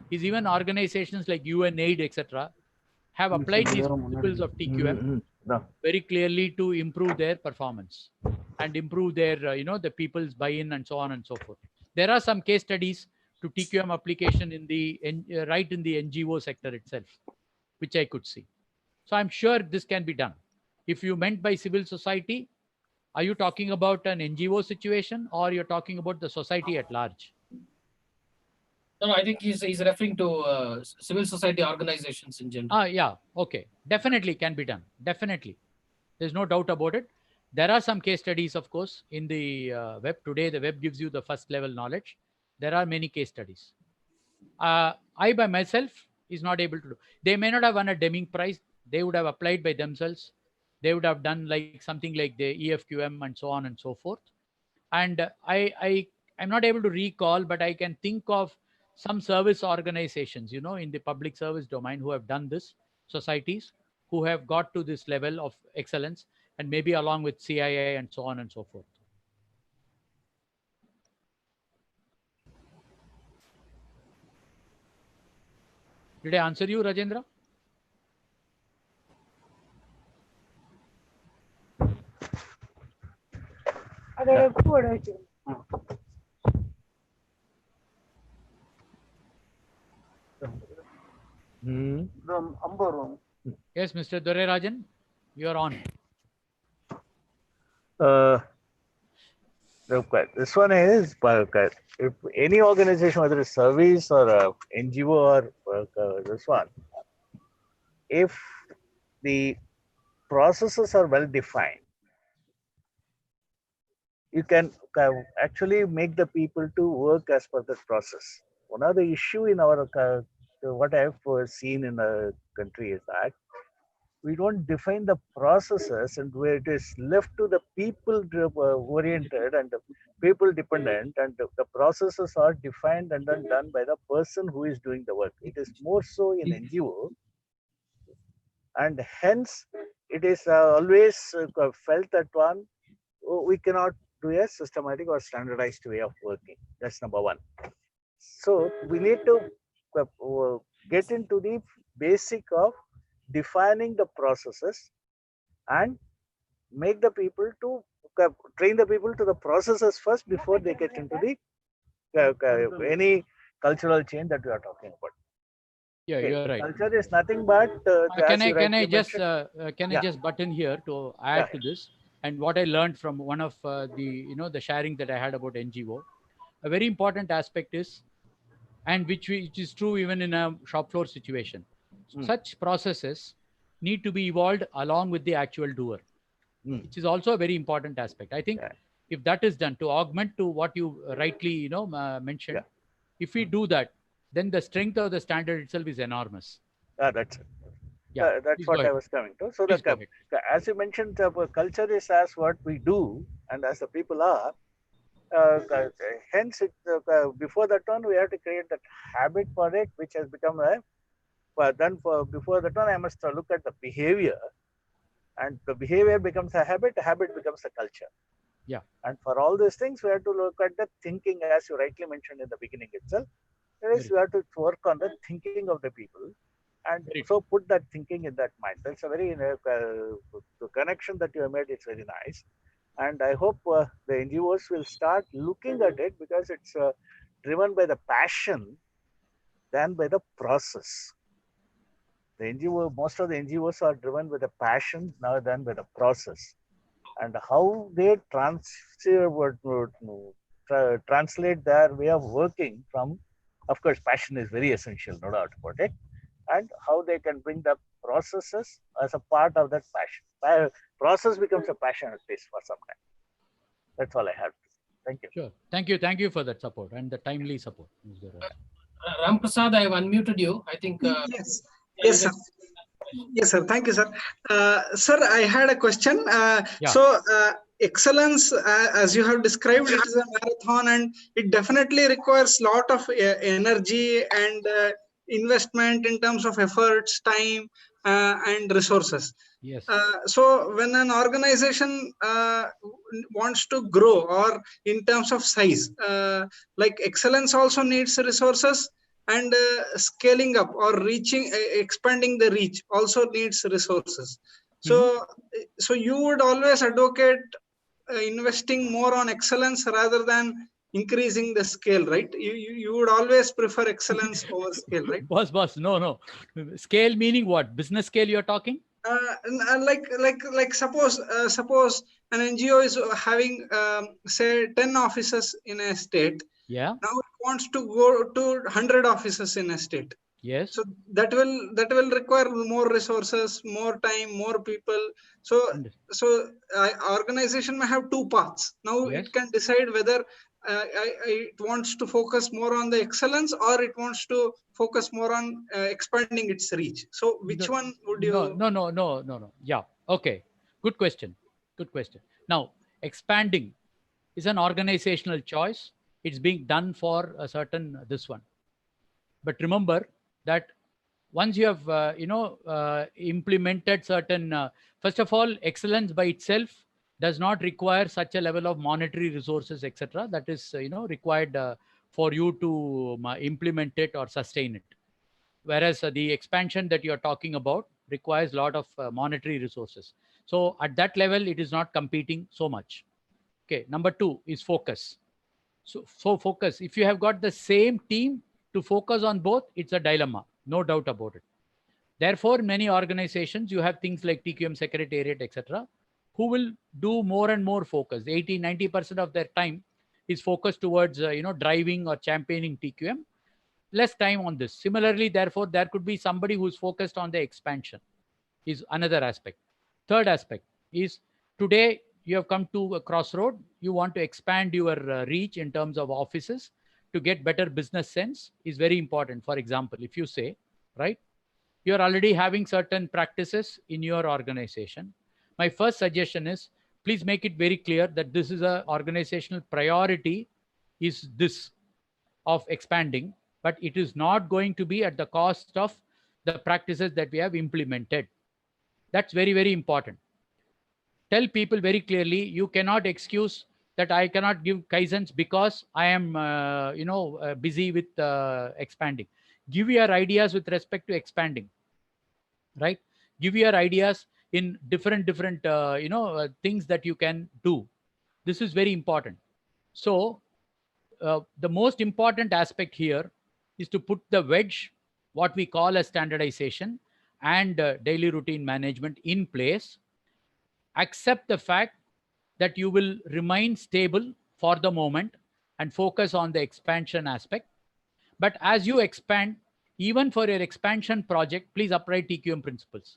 is even organizations like UNAID, etc., have applied these principles of TQM very clearly to improve their performance and improve their, the people's buy-in and so on and so forth. There are some case studies to TQM application in the right in the NGO sector itself, which I could see. So I'm sure this can be done. If you meant by civil society, are you talking about an NGO situation or you're talking about the society at large? No, I think he's referring to civil society organizations in general. Yeah, okay. Definitely can be done. Definitely. There's no doubt about it. There are some case studies, of course, in the web. Today, the web gives you the first level knowledge. There are many case studies. I by myself is not able to do. They may not have won a Deming Prize. They would have applied by themselves. They would have done like something like the EFQM and so on and so forth. And I'm not able to recall, but I can think of some service organizations, in the public service domain who have done this, societies who have got to this level of excellence, and maybe along with CIA and so on and so forth. Did I answer you, Rajendra? Yes, Mr. Dore Rajan, you're on. This one is if any organization, whether it's service or NGO or this one, if the processes are well defined, you can actually make the people to work as per the process. One of the issue in our what I've seen in the country is that we don't define the processes, and where it is left to the people oriented and people dependent, and the processes are defined and then done by the person who is doing the work. It is more so in NGO, and hence it is always felt that we cannot do a systematic or standardized way of working. That's number one. So we need to get into the basic of defining the processes and make the people to train the people to the processes first before they get into the any cultural change that we are talking about. Yeah, Okay. you're right. Culture is nothing but can I just butt in here to add to this? And what I learned from one of the sharing that I had about NGO, a very important aspect is, and which is true even in a shop floor situation, such processes need to be evolved along with the actual doer, which is also a very important aspect. I think if that is done to augment to what you rightly mentioned, if we do that, then the strength of the standard itself is enormous. That's it. That's what I was coming to. So as you mentioned, culture is as what we do and as the people are. Hence, before that one, we have to create that habit for it, which has become a. But then, before that one, I must look at the behavior, and the behavior becomes a habit becomes a culture. Yeah. And for all these things, we have to look at the thinking, as you rightly mentioned in the beginning itself. That is, we have to work on the thinking of the people, and so put that thinking in that mind. That's a very the connection that you have made. It's very nice. And I hope the NGOs will start looking at it, because it's driven by the passion than by the process. The NGO, most of the NGOs are driven with a passion rather than with a process. And how they translate their way of working from, of course, passion is very essential, no doubt about it, and how they can bring the processes as a part of that passion. Process becomes a passion at least for some time. That's all I have. Thank you. Sure. Thank you for that support and the timely support. Ram Prasad, I have unmuted you. I think. Yes. Yes, sir. Yes, sir. Thank you, sir. Sir, I had a question. So, excellence, as you have described, it is a marathon, and it definitely requires a lot of energy and investment in terms of efforts, time, and resources. Yes. So, when an organization wants to grow, or in terms of size, like excellence also needs resources, and scaling up or reaching, expanding the reach also needs resources. So, so you would always advocate investing more on excellence rather than increasing the scale, right? You would always prefer excellence over scale, right? Boss, no. Scale meaning what? Business scale you're talking? Like suppose an NGO is having say 10 offices in a state. Yeah. Now it wants to go to 100 offices in a state. Yes. So that will require more resources, more time, more people. So organization may have two paths. Now it can decide whether it wants to focus more on the excellence, or it wants to focus more on expanding its reach. So which one would you? No. Yeah. Okay. Good question. Now, expanding is an organizational choice. It's being done for a certain this one. But remember that once you have implemented certain, first of all, excellence by itself does not require such a level of monetary resources, etc. That is required for you to implement it or sustain it. Whereas the expansion that you're talking about requires a lot of monetary resources. So at that level, it is not competing so much. Okay. Number two is focus. So focus. If you have got the same team to focus on both, it's a dilemma, no doubt about it. Therefore, many organizations, you have things like TQM Secretariat, etc., who will do more and more focus. 80-90% of their time is focused towards driving or championing TQM. Less time on this. Similarly, therefore, there could be somebody who's focused on the expansion, is another aspect. Third aspect is today you have come to a crossroad. You want to expand your reach in terms of offices to get better business sense is very important. For example, if you say, right, you're already having certain practices in your organization. My first suggestion is please make it very clear that this is an organizational priority is this of expanding, but it is not going to be at the cost of the practices that we have implemented. That's very, very important. Tell people very clearly, you cannot excuse that I cannot give kaizens because I am, busy with expanding. Give your ideas with respect to expanding, right? Give your ideas in different things that you can do. This is very important. So the most important aspect here is to put the wedge, what we call as standardization and daily routine management in place. Accept the fact that you will remain stable for the moment and focus on the expansion aspect. But as you expand, even for your expansion project, please apply TQM principles.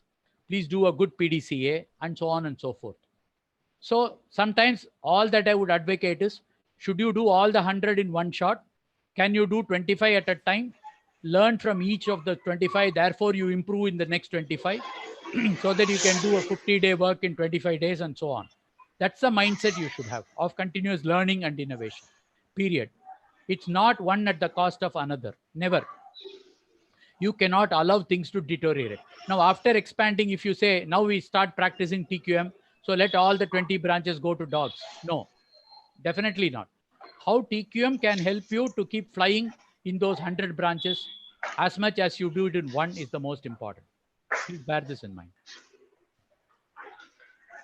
Please do a good PDCA and so on and so forth. So sometimes all that I would advocate is, should you do all the 100 in one shot? Can you do 25 at a time? Learn from each of the 25. Therefore, you improve in the next 25 so that you can do a 50-day work in 25 days and so on. That's the mindset you should have of continuous learning and innovation, period. It's not one at the cost of another. Never. You cannot allow things to deteriorate. Now, after expanding, if you say, now we start practicing TQM, so let all the 20 branches go to dogs. No, definitely not. How TQM can help you to keep flying in those 100 branches as much as you do it in one is the most important. Please bear this in mind.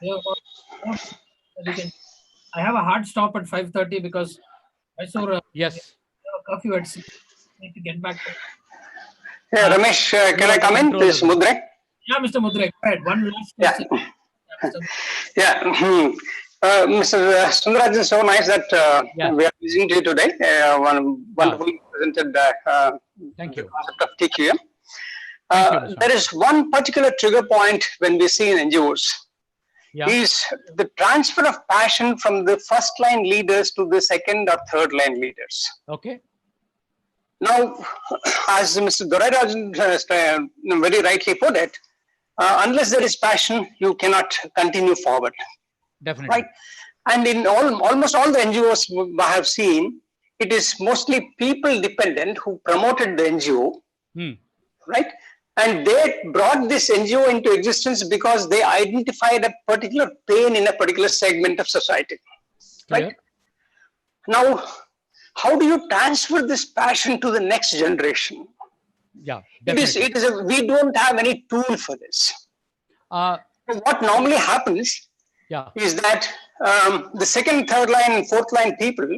Yeah, I have a hard stop at 5:30 because I saw yes curfew at 6. I need to get back to. Yeah, Ramesh, can I come in? This is Mudre. Yeah, Mr. Mudre, go ahead. One last question. Yeah. Mr. Sundaraj, is so nice that we are listening to you today. Wonderfully presented Thank you. the concept of TQM. There is one particular trigger point when we see in NGOs is the transfer of passion from the first line leaders to the second or third line leaders. Okay. Now, as Mr. Dorarajan very rightly put it, unless there is passion, you cannot continue forward. Definitely. Right? And in almost all the NGOs I have seen, it is mostly people dependent who promoted the NGO, right? And they brought this NGO into existence because they identified a particular pain in a particular segment of society, right? Now, how do you transfer this passion to the next generation? Yeah, definitely. We don't have any tool for this. What normally happens is that the second, third line, and fourth line people,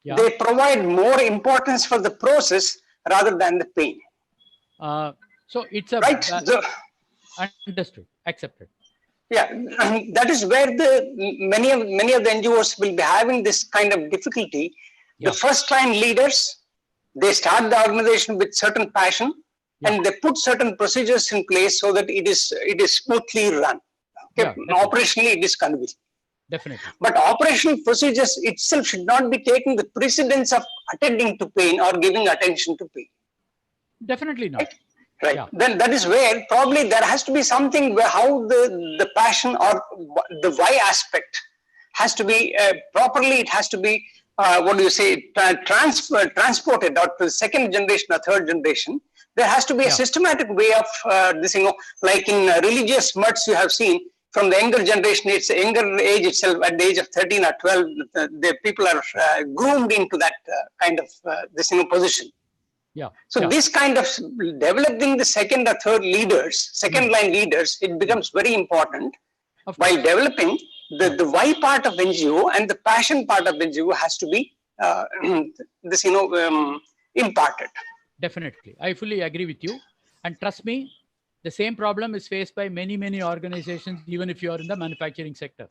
they provide more importance for the process rather than the pain. So it's a right. Understood, accepted. Yeah, that is where many of the NGOs will be having this kind of difficulty. The first line leaders, they start the organization with certain passion, and they put certain procedures in place so that it is smoothly run. Okay? Operationally, it is convenient. Definitely. But operational procedures itself should not be taking the precedence of attending to pain or giving attention to pain. Definitely not. Right. Then that is where probably there has to be something where how the passion or the why aspect has to be properly. It has to be transported out to the second generation or third generation. There has to be a systematic way of this. Like in religious muds you have seen. From the younger generation, it's the younger age itself. At the age of 13 or 12, the people are groomed into that kind of position. So this kind of developing the second or third leaders, second line leaders, it becomes very important. While developing the why part of NGO and the passion part of NGO has to be imparted. Definitely, I fully agree with you. And trust me, the same problem is faced by many organizations, even if you are in the manufacturing sector.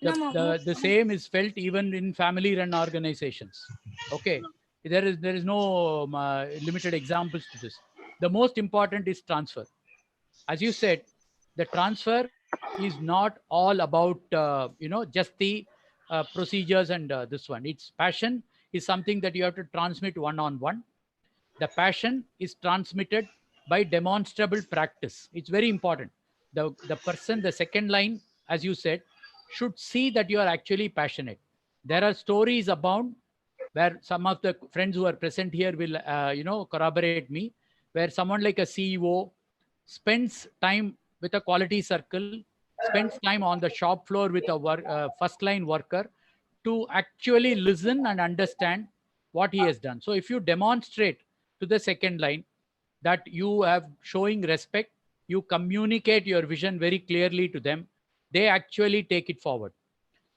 The same is felt even in family-run organizations. Okay. There is no limited examples to this. The most important is transfer. As you said, the transfer is not all about just the procedures and this one. It's passion is something that you have to transmit one-on-one. The passion is transmitted by demonstrable practice. It's very important. The person, the second line, as you said, should see that you are actually passionate. There are stories abound where some of the friends who are present here will, corroborate me, where someone like a CEO spends time with a quality circle, spends time on the shop floor with a first-line worker to actually listen and understand what he has done. So if you demonstrate to the second line that you have showing respect, you communicate your vision very clearly to them, they actually take it forward.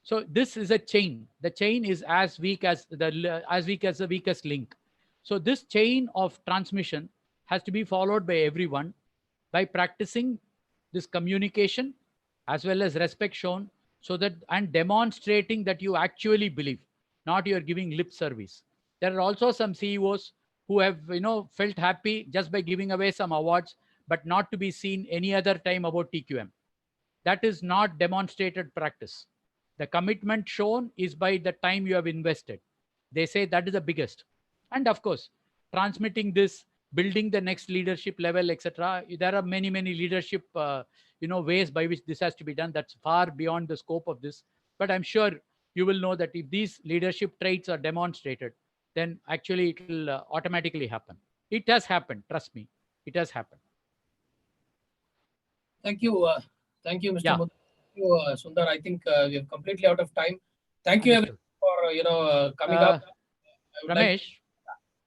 So this is a chain. The chain is as weak as the weakest link. So this chain of transmission has to be followed by everyone by practicing this communication as well as respect shown, so that and demonstrating that you actually believe, not you're giving lip service. There are also some CEOs who have felt happy just by giving away some awards, but not to be seen any other time about TQM. That is not demonstrated practice. The commitment shown is by the time you have invested. They say that is the biggest. And of course, transmitting this, building the next leadership level, etc. There are many leadership ways by which this has to be done. That's far beyond the scope of this. But I'm sure you will know that if these leadership traits are demonstrated, then actually it will automatically happen. It has happened. Trust me, it has happened. Thank you. Thank you, Mr. Sundar. I think we are completely out of time. Thank you everyone for coming up.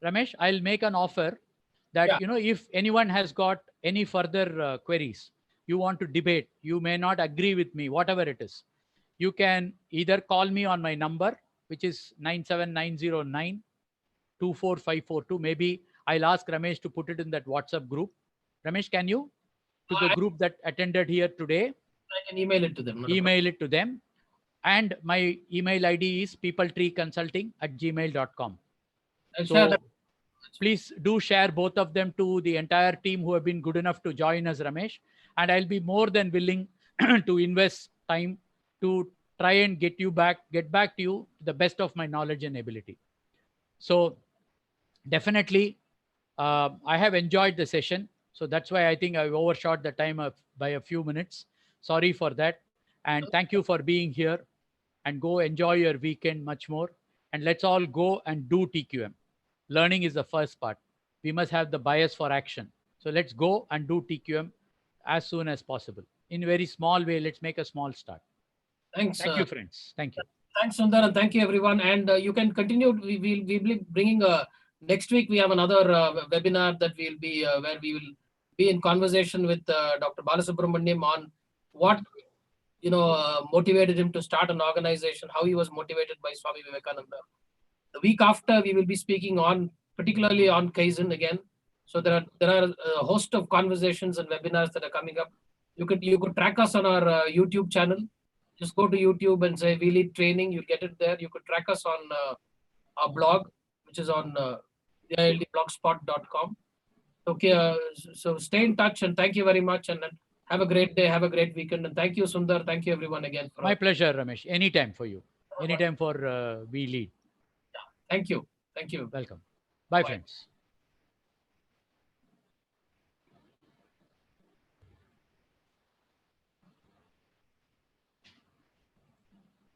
Ramesh, I'll make an offer that if anyone has got any further queries, you want to debate, you may not agree with me, whatever it is, you can either call me on my number, which is 97909 24542. Maybe I'll ask Ramesh to put it in that WhatsApp group. Ramesh, can you? To the group that attended here today. I can email it to them. Email it to them. And my email ID is peopletreeconsulting@gmail.com. So please do share both of them to the entire team who have been good enough to join us, Ramesh. And I'll be more than willing to invest time to try and get back to you to the best of my knowledge and ability. So definitely, I have enjoyed the session. So that's why I think I've overshot the time by a few minutes. Sorry for that. And thank you for being here, and go enjoy your weekend much more. And let's all go and do TQM. Learning is the first part. We must have the bias for action. So let's go and do TQM as soon as possible. In a very small way, let's make a small start. Thanks. Thank you, friends. Thank you. Thanks, Sundar, and thank you, everyone. And you can continue. We'll be bringing next week. We have another webinar that we'll be where we will be in conversation with Dr. Balasubramaniam on what motivated him to start an organization, how he was motivated by Swami Vivekananda. The week after, we will be speaking particularly on Kaizen again. So there are a host of conversations and webinars that are coming up. You could track us on our YouTube channel. Just go to YouTube and say We Lead Training. You'll get it there. You could track us on our blog, which is on blogspot.com. Okay, so stay in touch, and thank you very much. And have a great day. Have a great weekend. And thank you, Sundar. Thank you, everyone, again. My pleasure, Ramesh. Anytime for you. Anytime for We Lead. Yeah. Thank you. Thank you. Welcome. Bye, friends.